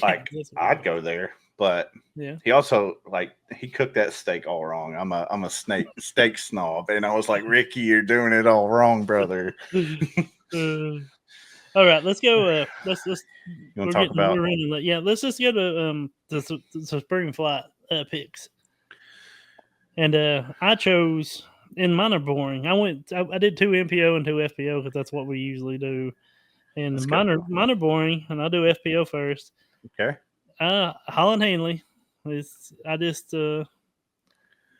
Like I'd go there, but yeah, he also he cooked that steak all wrong. I'm a steak snob, and I was like, Ricky, you're doing it all wrong, brother. All right, let's go. Let's you want to talk about? Yeah, let's just go to the spring flight picks. And I chose, and mine are boring. I did 2 MPO and 2 FPO because that's what we usually do. And mine are boring, and I'll do FPO first. Okay. Holland Hanley.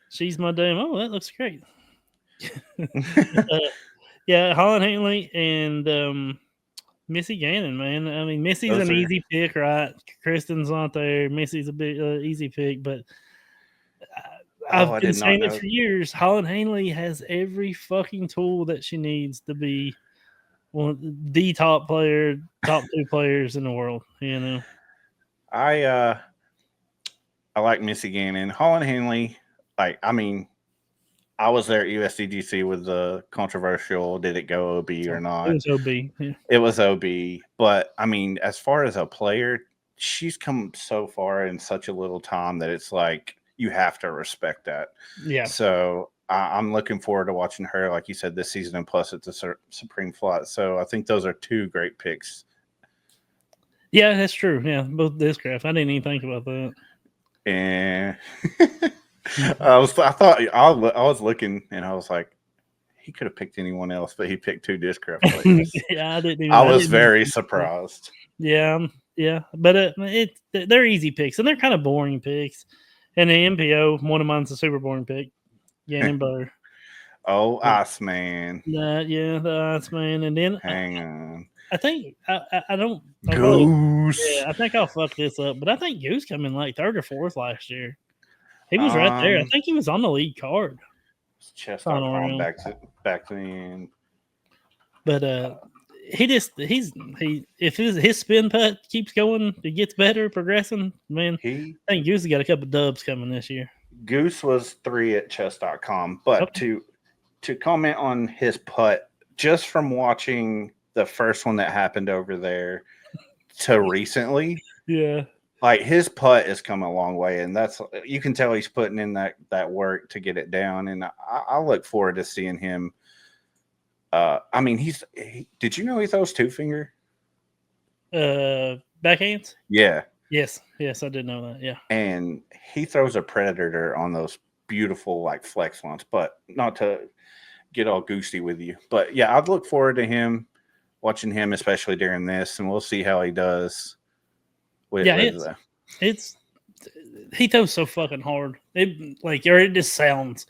She's my damn. Oh, that looks great. Yeah, Holland Hanley and Missy Gannon, man. I mean, Missy's an easy pick, right? Kristen's not there. Missy's a bit easy pick, but I've been saying it for years. Holland Hanley has every fucking tool that she needs to be the top 2 players in the world. I like Missy Gannon. Holland Hanley, I was there at USDGC with the controversial did it go OB or not. It was OB. Yeah. It was OB. But, I mean, as far as a player, she's come so far in such a little time that it's like you have to respect that. Yeah. So, I'm looking forward to watching her, like you said, this season, and plus it's a Supreme Flight. So, I think those are 2 great picks. Yeah, that's true. Yeah, both Discraft. I didn't even think about that. And I was looking and I was like, he could have picked anyone else, but he picked 2 Discraft players. Yeah, I was very surprised. Yeah, but they're easy picks and they're kind of boring picks. And the MPO, one of mine's a super boring pick. Gannon Butter. Oh, Iceman. Yeah, the Iceman, and then hang on. I think I don't. Goose. Yeah, I think I'll fuck this up, but I think Goose came in like 3rd or 4th last year. He was right there. I think he was on the lead card. Chess.com back to the end. But if his spin putt keeps going, it gets better, progressing. Man, I think Goose has got a couple dubs coming this year. Goose was 3 at chess.com, but to comment on his putt, just from watching the first one that happened over there to recently, yeah, like his putt has come a long way, and that's you can tell he's putting in that work to get it down, and I look forward to seeing him. I mean, did you know he throws 2-finger backhands? Yeah. Yes, I did know that. Yeah, and he throws a predator on those beautiful like flex ones, but not to get all goosey with you. But yeah, I'd look forward to watching him, especially during this, and we'll see how he does. He throws so fucking hard. It sounds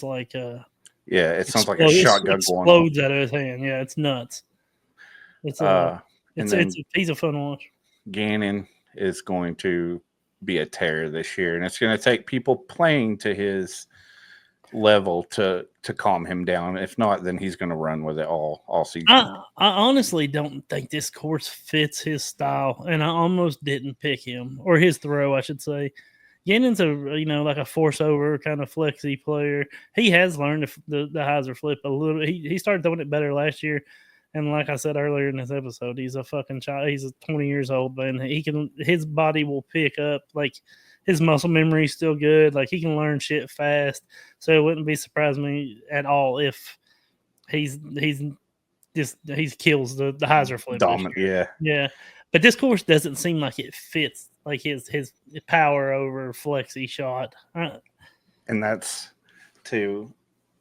like yeah, it sounds like a shotgun explodes out of his hand. Yeah, it's nuts. He's a fun watch. Gannon is going to be a terror this year, and it's going to take people playing to his level to calm him down. If not, then he's going to run with it all season. I honestly don't think this course fits his style, and I almost didn't pick him, or his throw, I should say. Gannon's like a force over kind of flexy player. He has learned the Hyzer flip a little. He started throwing it better last year. And like I said earlier in this episode, he's a fucking child. He's 20 years old, man. His body will pick up. Like, his muscle memory is still good. Like, he can learn shit fast. So it wouldn't be surprising me at all if he kills the Hyzer flip. Dominant, yeah. Yeah. But this course doesn't seem like it fits like his power over flexy shot. And that's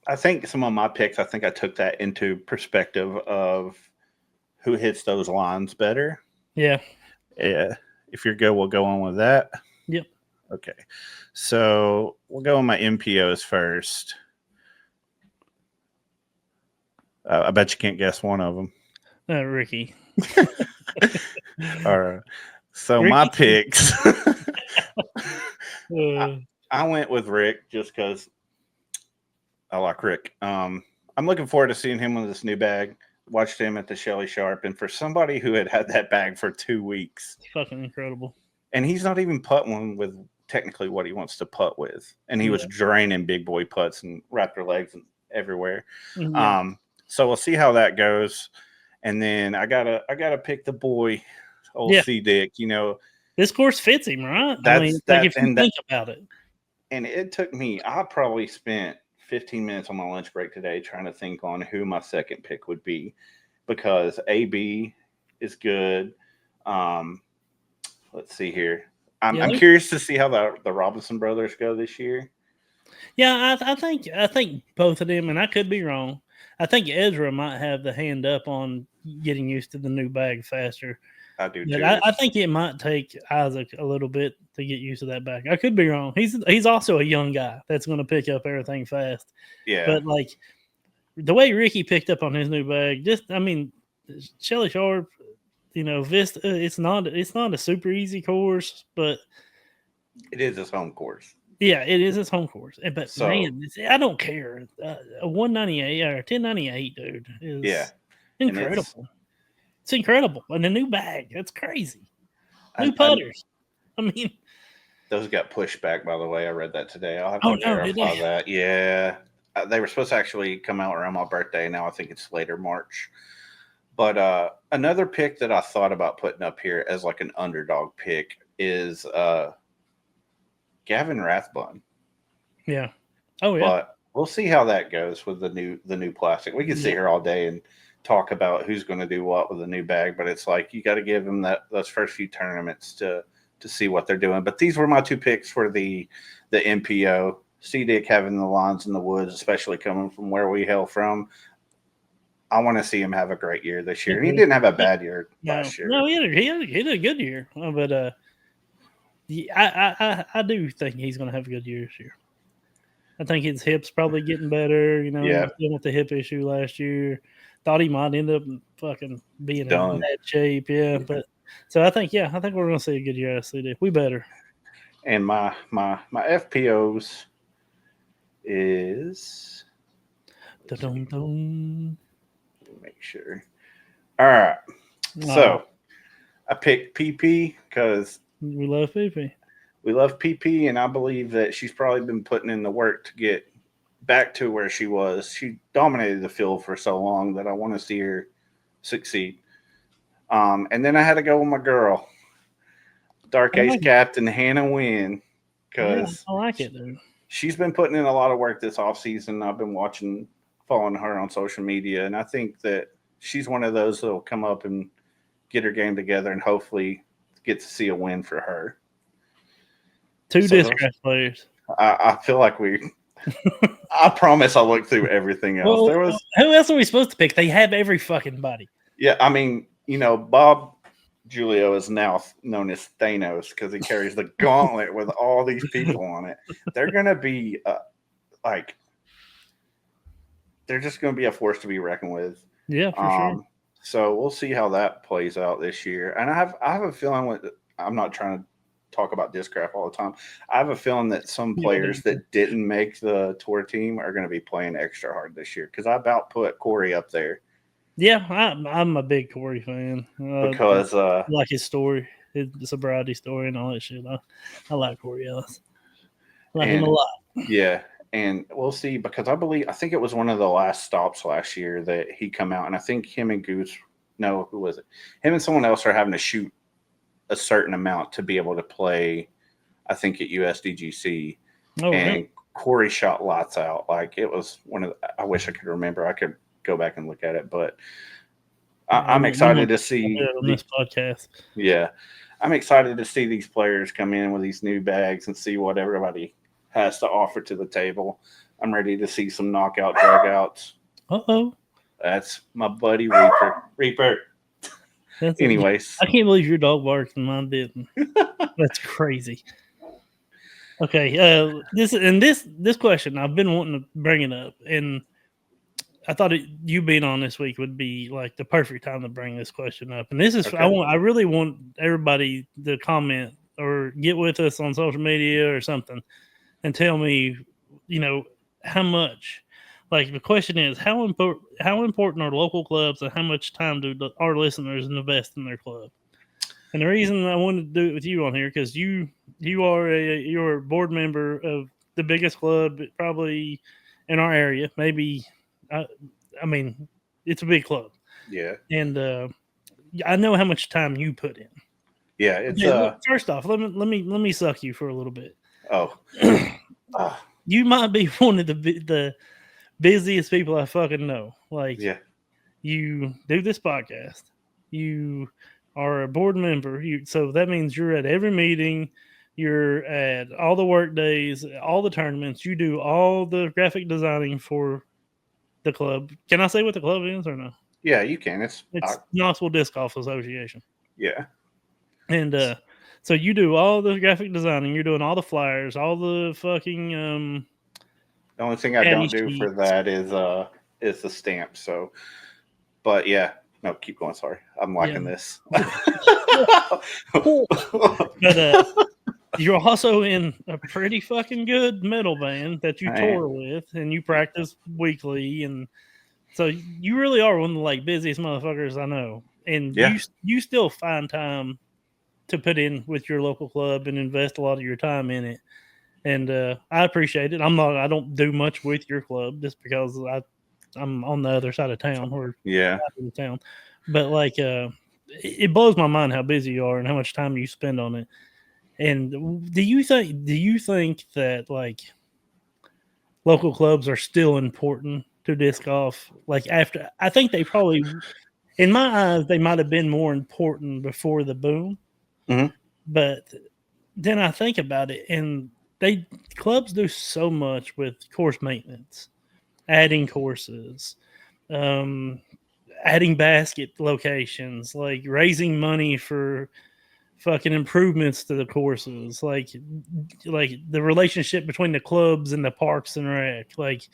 I think some of my picks, I think I took that into perspective of who hits those lines better. Yeah. If you're good, we'll go on with that. Yep. Okay. So we'll go on my MPOs first. I bet you can't guess one of them. Ricky. All right. So Ricky. my picks. I went with Rick just because I like Rick. I'm looking forward to seeing him with this new bag. Watched him at the Shelly Sharp, and for somebody who had that bag for 2 weeks, it's fucking incredible. And he's not even putting with technically what he wants to putt with, and he was draining big boy putts and raptor legs and everywhere. Yeah. So we'll see how that goes, and then I gotta pick the boy, old C Dick. You know, this course fits him, right? That's if you think about it. And it took me. I probably spent 15 minutes on my lunch break today trying to think on who my second pick would be, because AB is good. Let's see here. I'm curious to see how the Robinson brothers go this year. Yeah, I think both of them, and I could be wrong. I think Ezra might have the hand up on getting used to the new bag faster. I do too. I think it might take Isaac a little bit to get used to that bag. I could be wrong. He's also a young guy that's going to pick up everything fast. Yeah. But like the way Ricky picked up on his new bag, Shelly Sharp, Vista. It's not a super easy course, but it is his home course. Yeah, it is his home course. But man, I don't care. A 198 or a 1098, dude, is incredible. It's incredible. And a new bag. That's crazy. New putters. I mean, those got pushed back, by the way. I read that today. I'll have to verify that. Yeah. They were supposed to actually come out around my birthday. Now I think it's later March. But another pick that I thought about putting up here as like an underdog pick is Gavin Rathbun. Yeah. Oh, yeah. But we'll see how that goes with the new plastic. We can sit here all day and talk about who's going to do what with the new bag, but it's like you got to give them those first few tournaments to see what they're doing. But these were my two picks for the MPO. C-Dick having the lines in the woods, especially coming from where we hail from. I want to see him have a great year this year. And he didn't have a bad year last year. No, he had a good year. But I do think he's going to have a good year this year. I think his hip's probably getting better. He was dealing with the hip issue last year. Thought he might end up fucking being in bad shape. Yeah, but so I think we're going to see a good year out of C-Dick. We better. And my FPOs is Da-dum-dum. Make sure. All right. So I picked PP because we love PP. We love PP, and I believe that she's probably been putting in the work to get back to where she was. She dominated the field for so long that I want to see her succeed. And then I had to go with my girl, Dark Ace Captain Hannah Wynn, because I like it, dude. She's been putting in a lot of work this offseason. I've been following her on social media, and I think that she's one of those that will come up and get her game together and hopefully get to see a win for her. Two Discraft players. I feel like I promise I'll look through everything else. Well, who else are we supposed to pick? They have every fucking body. Yeah, I mean, Bob Julio is now known as Thanos because he carries the gauntlet with all these people on it. They're going to be they're just going to be a force to be reckoned with. Yeah, for sure. So we'll see how that plays out this year. And I have a feeling I'm not trying to talk about Discraft all the time. I have a feeling that some players that didn't make the tour team are going to be playing extra hard this year because I about put Corey up there. Yeah, I'm a big Corey fan because I like his story, his sobriety story, and all that shit. I like Corey Ellis. I like him a lot. Yeah, and we'll see because I think it was one of the last stops last year that he come out, and I think him and Goose. No, who was it? Him and someone else are having to shoot a certain amount to be able to play, I think, at USDGC. Oh, and really? Corey shot lights out. Like it was I wish I could remember. I could go back and look at it, but I'm excited to see on this podcast. Yeah, I'm excited to see these players come in with these new bags and see what everybody has to offer to the table. I'm ready to see some knockout dragouts. Uh-oh. That's my buddy Reaper. Anyways, I can't believe your dog barked and mine didn't. That's crazy. Okay, this question I've been wanting to bring it up, and I thought you being on this week would be like the perfect time to bring this question up. And this is okay. I really want everybody to comment or get with us on social media or something and tell me, how much. Like the question is, how important are local clubs, and how much time do our listeners invest in their club? And the reason I wanted to do it with you on here because you're a board member of the biggest club probably in our area. Maybe, I mean, it's a big club. Yeah, and I know how much time you put in. Yeah, it's look, first off, let me suck you for a little bit. Oh, you might be one of the busiest people I fucking know. Like, yeah, you do this podcast. You are a board member. So that means you're at every meeting. You're at all the work days, all the tournaments. You do all the graphic designing for the club. Can I say what the club is or no? Yeah, you can. It's Knoxville Disc Golf Association. Yeah. And so you do all the graphic designing. You're doing all the flyers, all the fucking. The only thing I don't do for that is the stamp. So, but yeah, no, keep going. Sorry, I'm liking this. But you're also in a pretty fucking good metal band that you tour with, and you practice weekly, and so you really are one of the like busiest motherfuckers I know. And you still find time to put in with your local club and invest a lot of your time in it. And I appreciate it. I don't do much with your club just because I'm on the other side of town or of town. But like, it blows my mind how busy you are and how much time you spend on it. And do you think that like local clubs are still important to disc golf? Like after, I think they probably, in my eyes, they might have been more important before the boom. Mm-hmm. But then I think about it, and clubs do so much with course maintenance, adding courses, adding basket locations, like raising money for fucking improvements to the courses, like the relationship between the clubs and the parks and rec. Like,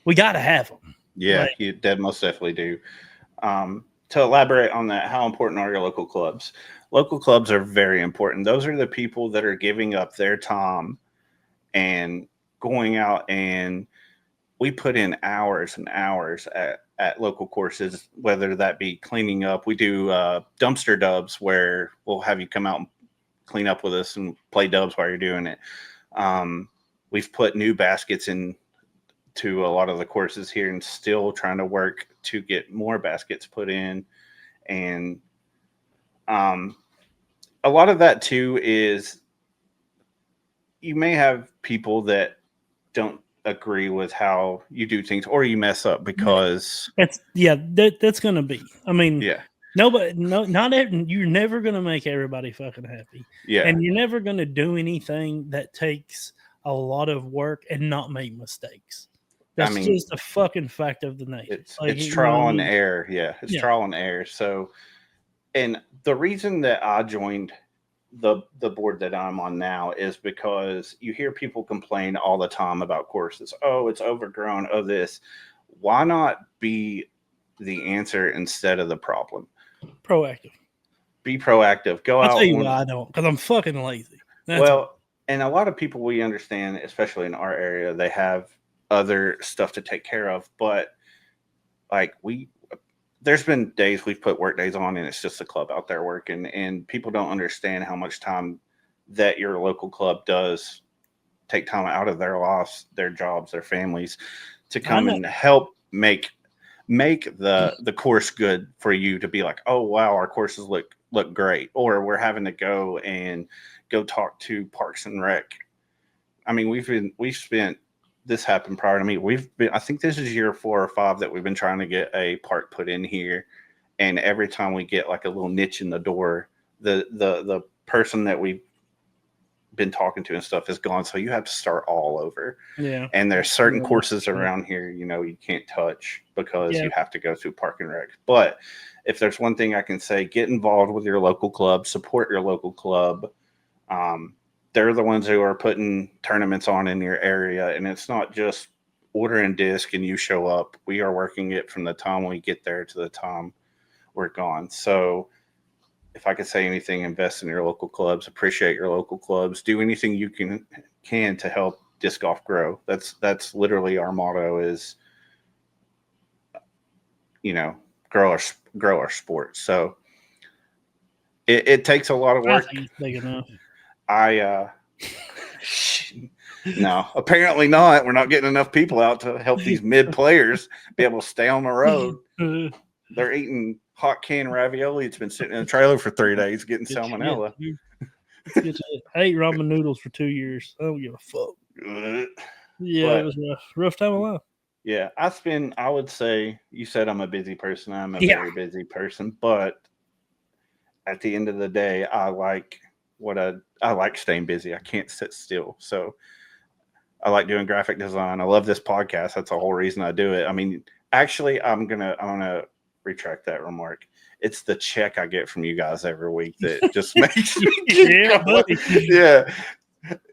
we got to have them. Yeah, you most definitely do. To elaborate on that, how important are your local clubs? Local clubs are very important. Those are the people that are giving up their time and going out, and we put in hours and hours at local courses, whether that be cleaning up. We do dumpster dubs where we'll have you come out and clean up with us and play dubs while you're doing it. We've put new baskets in to a lot of the courses here and still trying to work to get more baskets put in. And a lot of that too is you may have people that don't agree with how you do things, or you mess up because that's going to be, I mean, you're never going to make everybody fucking happy. Yeah. And you're never going to do anything that takes a lot of work and not make mistakes. That's just a fucking fact of the nature. It's trial and error. Yeah. It's trial and error. So, and the reason that I joined the board that I'm on now is because you hear people complain all the time about courses. Oh, it's overgrown. Oh, this. Why not be the answer instead of the problem? Proactive. Be proactive. Go out. I'll tell you why I don't, because I'm fucking lazy. And a lot of people, we understand, especially in our area, they have other stuff to take care of. But like there's been days we've put work days on and it's just a club out there working, and people don't understand how much time that your local club does take time out of their lives, their jobs, their families to come and help make the course good for you to be like, oh wow, our courses look great, or we're having to go talk to Parks and Rec. I mean, we've spent, this happened prior to me. I think this is year 4 or 5 that we've been trying to get a park put in here. And every time we get like a little niche in the door, the person that we've been talking to and stuff is gone. So you have to start all over. Yeah. And there's certain courses around here, you can't touch because you have to go through park and rec. But if there's one thing I can say, get involved with your local club, support your local club. They're the ones who are putting tournaments on in your area. And it's not just ordering disc and you show up. We are working it from the time we get there to the time we're gone. So if I could say anything, invest in your local clubs, appreciate your local clubs, do anything you can to help disc golf grow. That's literally our motto is, grow our sport. So it takes a lot of work. I think it's big enough. No, apparently not. We're not getting enough people out to help these mid players be able to stay on the road. They're eating hot canned ravioli. It's been sitting in the trailer for 3 days getting salmonella. I ate ramen noodles for 2 years. I don't give a fuck. Yeah, it was rough time of life. Yeah, I would say, you said I'm a busy person. I'm a very busy person, but at the end of the day, I like staying busy. I can't sit still. So I like doing graphic design. I love this podcast. That's the whole reason I do it. I mean, actually, I'm gonna retract that remark. It's the check I get from you guys every week that just makes me buddy. Yeah.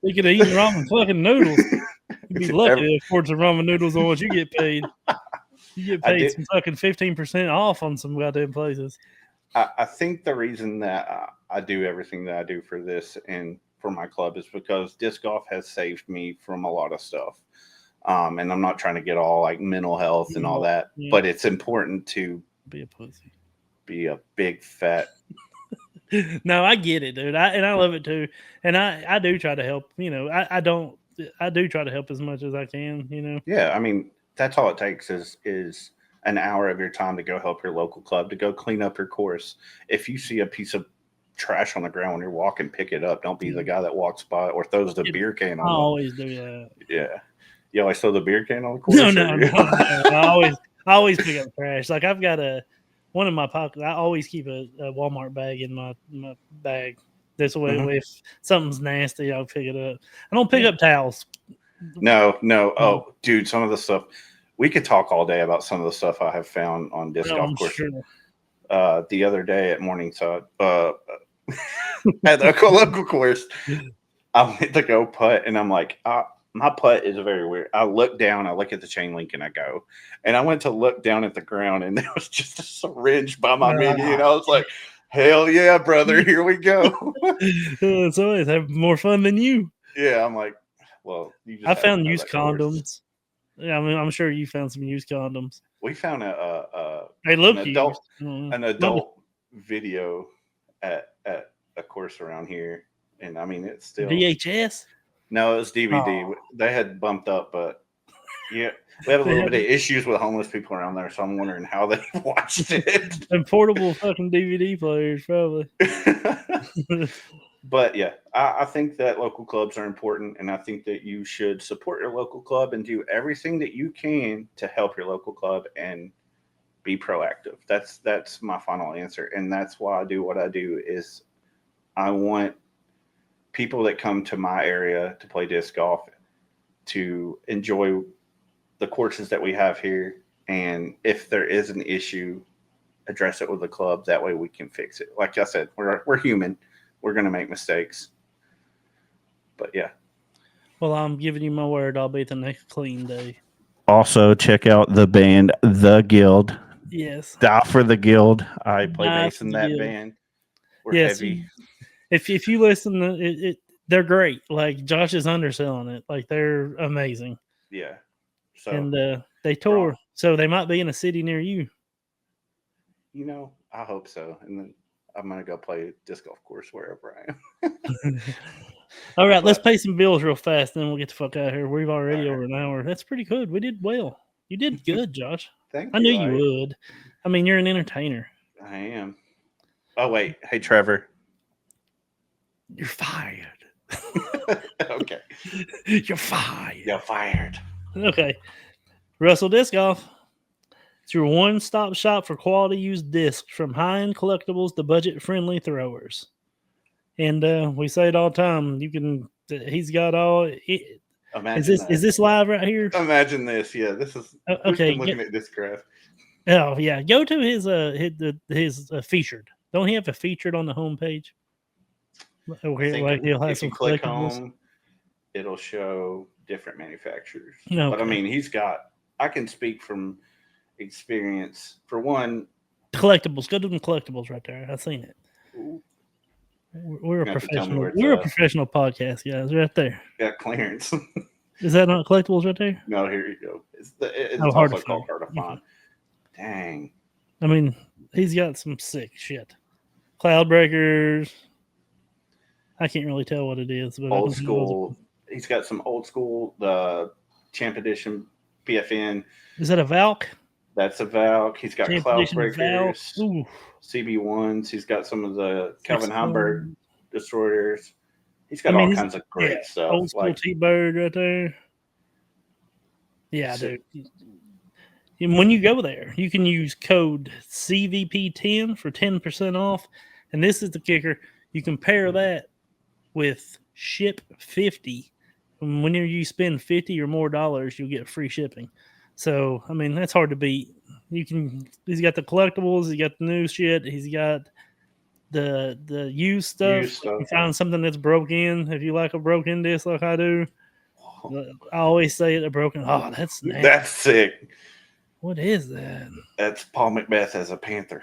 You could eat ramen fucking noodles. You'd be lucky to afford some ramen noodles on what you get paid. You get paid some fucking 15% off on some goddamn places. I think the reason that I do everything that I do for this and for my club is because disc golf has saved me from a lot of stuff. And I'm not trying to get all like mental health and all that, but it's important to be a pussy, be a big fat. No, I get it, dude. I love it too. And I do try to help, I do try to help as much as I can, Yeah. I mean, that's all it takes is an hour of your time to go help your local club, to go clean up your course. If you see a piece of trash on the ground when you're walking, pick it up. Don't be the guy that walks by or throws the beer can on. I always do that. Yeah. You always throw the beer can on the course? No. I always pick up trash. Like I've got one in my pocket. I always keep a Walmart bag in my bag. This way, if something's nasty, I'll pick it up. I don't pick up towels. No. Oh, dude, some of the stuff. We could talk all day about some of the stuff I have found on disc golf course. Sure. The other day at Morningside, at the local course, I went to go putt, and I'm like, my putt is very weird. I look down, I look at the chain link, and I go. And I went to look down at the ground, and there was just a syringe by my mini, and I was like, hell yeah, brother, here we go. So always have more fun than you. Yeah, I'm like, well, I found used condoms. Yeah, I mean, I'm sure you found some used condoms. We found an adult video at a course around here, and I mean, it's still VHS. No, it was DVD. They had bumped up, but yeah, we have a little bit of issues with homeless people around there, so I'm wondering how they watched it. And portable fucking DVD players, probably. But yeah, I think that local clubs are important, and I think that you should support your local club and do everything that you can to help your local club and be proactive. That's my final answer, and that's why I do what I do. Is I want people that come to my area to play disc golf to enjoy the courses that we have here, and if there is an issue, address it with the club. That way we can fix it. Like I said, we're human. We're going to make mistakes. But yeah. Well, I'm giving you my word. I'll be at the next clean day. Also, check out the band, The Guild. Yes. Die for the Guild. I play bass in that band. We're heavy. If you listen to it, they're great. Like, Josh is underselling it. Like, they're amazing. Yeah. So, and they tour. So they might be in a city near you. I hope so. And then I'm going to go play a disc golf course wherever I am. All right, let's pay some bills real fast, then we'll get the fuck out of here. We've already over an hour. That's pretty good. We did well. You did good, Josh. Thank you. I knew you would. I mean, you're an entertainer. I am. Oh, wait. Hey, Trevor. You're fired. Okay. You're fired. You're fired. Okay. Russell Disc Golf. It's your one-stop shop for quality used discs, from high-end collectibles to budget-friendly throwers. And we say it all the time. He's got all. Imagine is this live right here? Imagine this. Yeah, this is. Okay. Been looking at Discraft. Oh yeah, go to his featured. Don't he have a featured on the homepage? Okay, like he'll have if some you click collectibles. home, it'll show different manufacturers. Okay. But I mean, he's got. I can speak from experience. For one, collectibles. Go to them collectibles right there. I've seen it. Ooh. We're a professional. We're a professional podcast, guys. Right there. Got clearance. Is that not collectibles right there? No, here you go. It's hard also to called hard to find. find. Dang. I mean, he's got some sick shit. Cloud breakers. I can't really tell what it is, but old school. He's got some old school. The Champ Edition PFN. Is that a Valk? That's a Valk. He's got Cloud breakers. CB1s. He's got some of the Calvin Hamburg destroyers. He's got all kinds of great stuff. Old school T-Bird right there. Yeah, dude. And when you go there, you can use code CVP10 for 10% off. And this is the kicker. You can pair that with Ship 50. And whenever you spend $50 or more, you'll get free shipping. So, I mean, that's hard to beat. He's got the collectibles, he's got the new shit, he's got the used stuff. If you find something that's broken, if you like a broken disc like I do, I always say it a broken. Oh, that's nasty. That's sick. What is that? That's Paul Macbeth as a panther.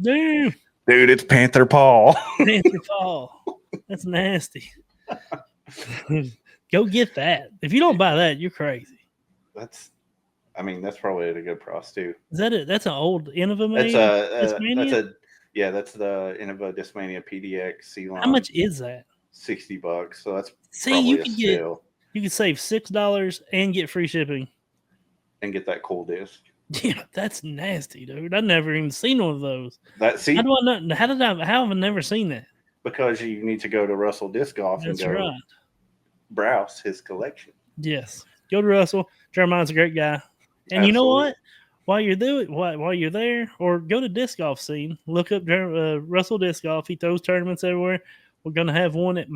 Dude, it's Panther Paul. Panther Paul. That's nasty. Go get that. If you don't buy that, you're crazy. That's probably at a good price too. Is that it? That's an old Innova made? That's the Innova Discmania PDX C-line. How much is that? $60. So that's you can save $6 and get free shipping. And get that cool disc. Yeah, that's nasty, dude. I've never even seen one of those. How have I never seen that? Because you need to go to Russell Disc Golf and browse his collection. Yes. Go to Russell. Jeremiah's a great guy. And you know what? While you're there, or go to Disc Golf Scene, look up Russell Disc Golf. He throws tournaments everywhere. We're going to have one at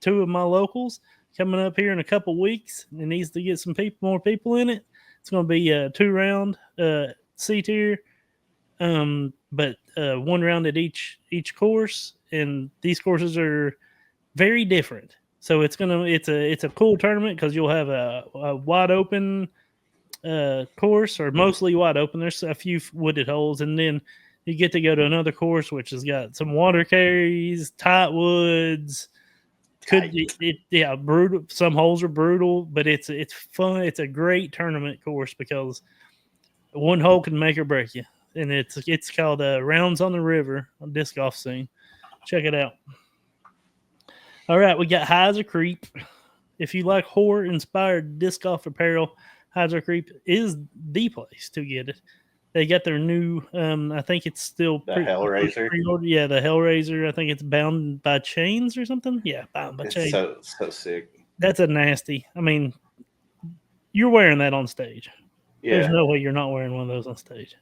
2 of my locals coming up here in a couple weeks. It needs to get more people in it. It's going to be a 2-round C tier, but 1 round at each course, and these courses are very different. So it's a cool tournament because you'll have a wide open course, or mostly wide open. There's a few wooded holes, and then you get to go to another course which has got some water carries, tight woods. Brutal. Some holes are brutal, but it's fun. It's a great tournament course because one hole can make or break you, and it's called Rounds on the River on Disc Golf Scene. Check it out. All right, we got Hyzer Creep. If you like horror-inspired disc golf apparel, Hyzer Creep is the place to get it. They got their new, I think it's still the Hellraiser. Yeah, the Hellraiser. I think it's bound by chains or something. Yeah, bound by chains. So sick. That's a nasty. I mean, you're wearing that on stage. Yeah. There's no way you're not wearing one of those on stage.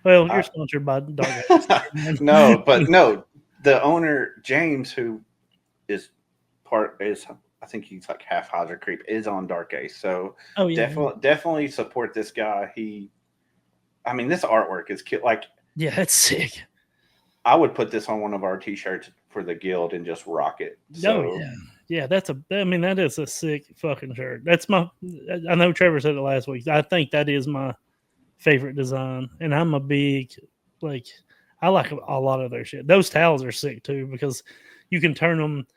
Well, you're sponsored by Dog. No. The owner, James, who is I think he's like half Hyzer Creep, is on Dark Ace. So definitely support this guy. This artwork is cute. Yeah, that's sick. I would put this on one of our T-shirts for the guild and just rock it. That is a sick fucking shirt. I know Trevor said it last week. I think that is my favorite design, and I'm a big I like a lot of their shit. Those towels are sick too because you can turn them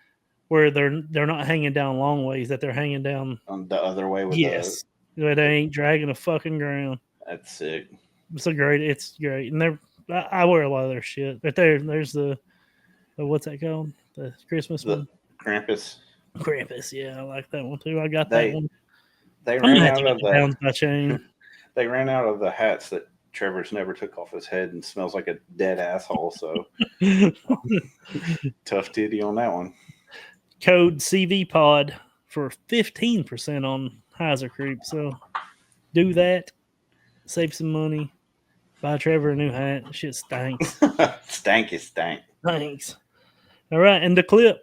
where they're not hanging down long ways, that they're hanging down on the other way. They ain't dragging a fucking ground. That's sick. It's great, and I wear a lot of their shit. Right there's the what's that called? The Christmas one. Krampus. Yeah, I like that one too. I got that one. They ran out of the They ran out of the hats that Trevor's never took off his head and smells like a dead asshole. So tough titty on that one. Code CVPod for 15% on Hyzer Creep. So do that. Save some money. Buy Trevor a new hat. Shit stinks. Stanky stank. Thanks. All right, and the clip,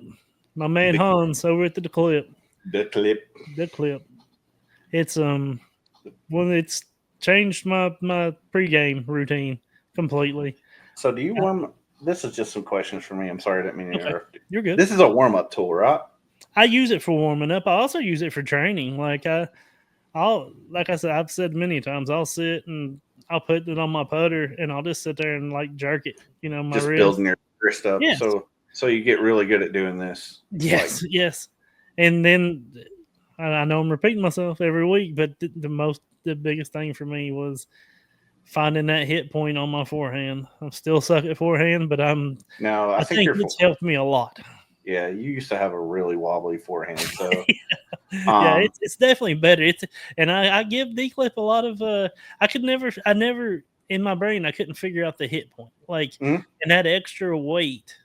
my man Hans over at the clip. The clip. It's it's changed my pregame routine completely. So do you warm? This is just some questions for me. I'm sorry, I didn't mean to interrupt you. You're good. This is a warm up tool, right? I use it for warming up. I also use it for training. Like like I said, I've said many times, I'll sit and I'll put it on my putter and I'll just sit there and like jerk it. My just wrist. Building your wrist up. Yes. So you get really good at doing this. Yes, yes. And then I know I'm repeating myself every week, but the biggest thing for me was finding that hit point on my forehand. I'm still suck at forehand, but I think it's helped me a lot. Yeah, you used to have a really wobbly forehand, so yeah, it's definitely better. And I give D-Clip a lot of I never in my brain I couldn't figure out the hit point. Like and that extra weight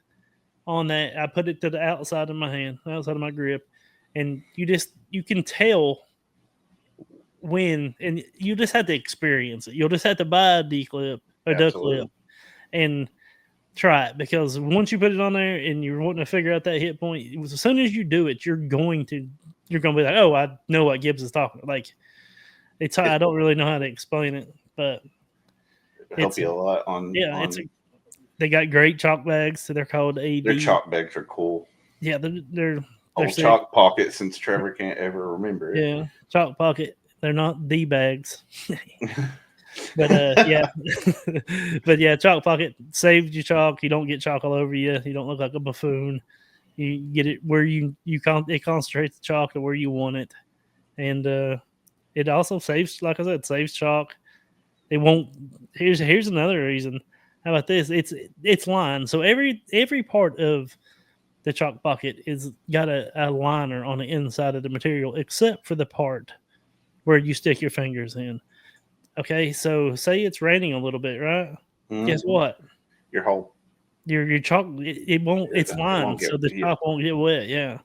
on that, I put it to the outside of my hand, outside of my grip, and you can tell when, and you just have to experience it. You'll just have to buy a D-Clip, a duck clip, and try it, because once you put it on there and you're wanting to figure out that hit point, as soon as you do it, you're going to be like, oh, I know what Gibbs is talking about. Like I don't really know how to explain it, but it helps you a lot on. Yeah, they got great chalk bags, so they're called AD. Their chalk bags are cool. Yeah, they're chalk pocket, since Trevor can't ever remember it. Yeah, chalk pocket. They're not D bags. But yeah, but yeah, chalk pocket saves you chalk. You don't get chalk all over you. You don't look like a buffoon. You get it where it concentrates the chalk to where you want it, and it also saves, like I said, saves chalk. It won't. Here's another reason. How about this? It's lined, so every part of the chalk pocket is got a liner on the inside of the material, except for the part where you stick your fingers in. Okay, so say it's raining a little bit, right? Mm-hmm. Guess what? Your chalk, it won't. It's lined, so the chalk won't get wet. Yeah.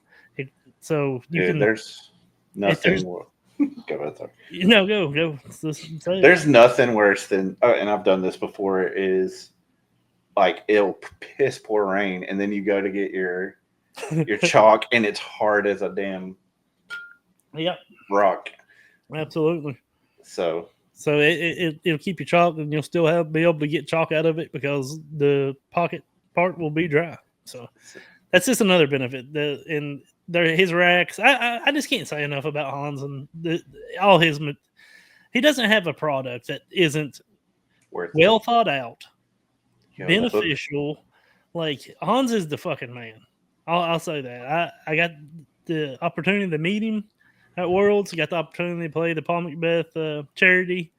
So you can. There's nothing. Go ahead, sorry. No, go. There's nothing worse than, and I've done this before, is like it'll piss pour rain, and then you go to get your chalk, and it's hard as a damn rock. Absolutely. So it'll keep your chalk, and you'll still be able to get chalk out of it because the pocket part will be dry. So that's just another benefit. His racks. I just can't say enough about Hans and all his. He doesn't have a product that isn't well thought out, beneficial. Like Hans is the fucking man. I'll say that. I got the opportunity to meet him at Worlds. Got the opportunity to play the Paul Macbeth charity,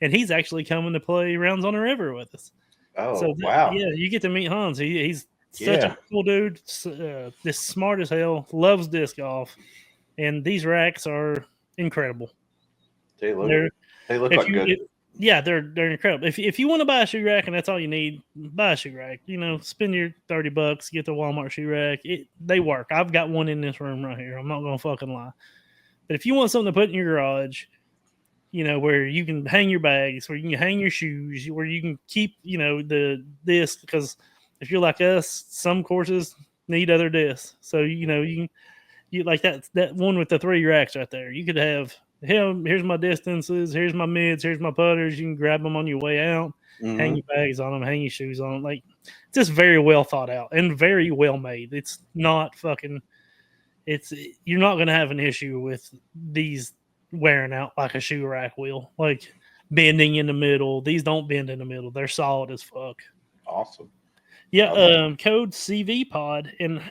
and he's actually coming to play Rounds on the River with us. Oh, wow! Yeah, you get to meet Hans. He's such a cool dude. Just smart as hell. Loves disc golf, and these racks are incredible. They look like good. They're incredible. If you want to buy a shoe rack and that's all you need, buy a shoe rack. Spend your $30, get the Walmart shoe rack. They work. I've got one in this room right here. I'm not gonna fucking lie. But if you want something to put in your garage, where you can hang your bags, where you can hang your shoes, where you can keep, the disc, because if you're like us, some courses need other discs. So, you like that one with the 3 racks right there. You could have, here's my distances, here's my mids, here's my putters. You can grab them on your way out, hang your bags on them, hang your shoes on them. Like, it's just very well thought out and very well made. It's not fucking, you're not going to have an issue with these wearing out like a shoe rack will, like bending in the middle. These don't bend in the middle. They're solid as fuck. Awesome. Yeah, code CV pod, and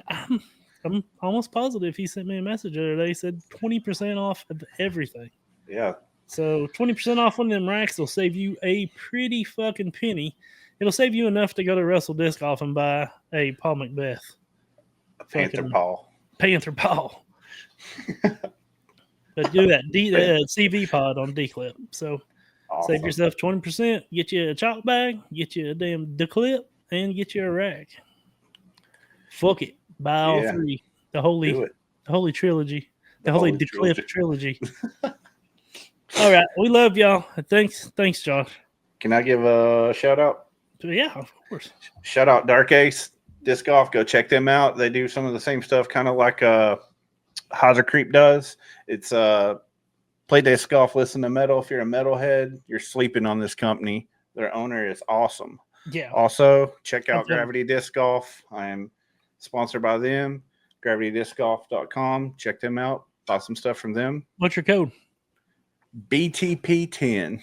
I'm almost positive he sent me a message the other day. He said 20% off of everything. Yeah. So 20% off one of them racks will save you a pretty fucking penny. It'll save you enough to go to Russell Disc Golf and buy a Paul Macbeth. Panther Paul. But do that CV pod on D-Clip. So awesome. Save yourself 20%. Get you a chalk bag. Get you a damn D-Clip. And get you a rack. Fuck it. Buy all 3. The holy trilogy. The holy D-Clip trilogy. All right. We love y'all. Thanks, Josh. Can I give a shout out? Yeah, of course. Shout out Dark Ace. Disc Golf. Go check them out. They do some of the same stuff, kind of like Hyzer Creep does. It's play disc golf, listen to metal. If you're a metalhead, you're sleeping on this company. Their owner is awesome. Yeah. Also, check out Gravity Disc Golf. I am sponsored by them. GravityDiscGolf.com. Check them out. Buy some stuff from them. What's your code? BTP10.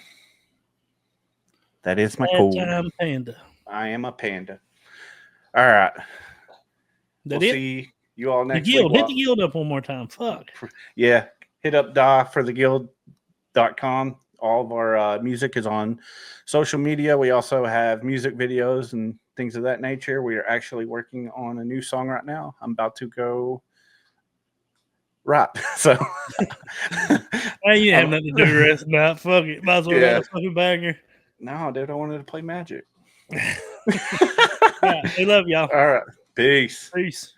That is my code. I'm Panda. I am a panda. All right. We'll see you all next week. Hit the guild up one more time. Fuck. Yeah. Hit up diefortheguild.com. All of our music is on social media. We also have music videos and things of that nature. We are actually working on a new song right now. I'm about to go rap. So you have nothing to do the rest of the night. Fuck it. Might as well have a fucking banger. No, dude, I wanted to play Magic. All right, we love y'all. All right. Peace. Peace.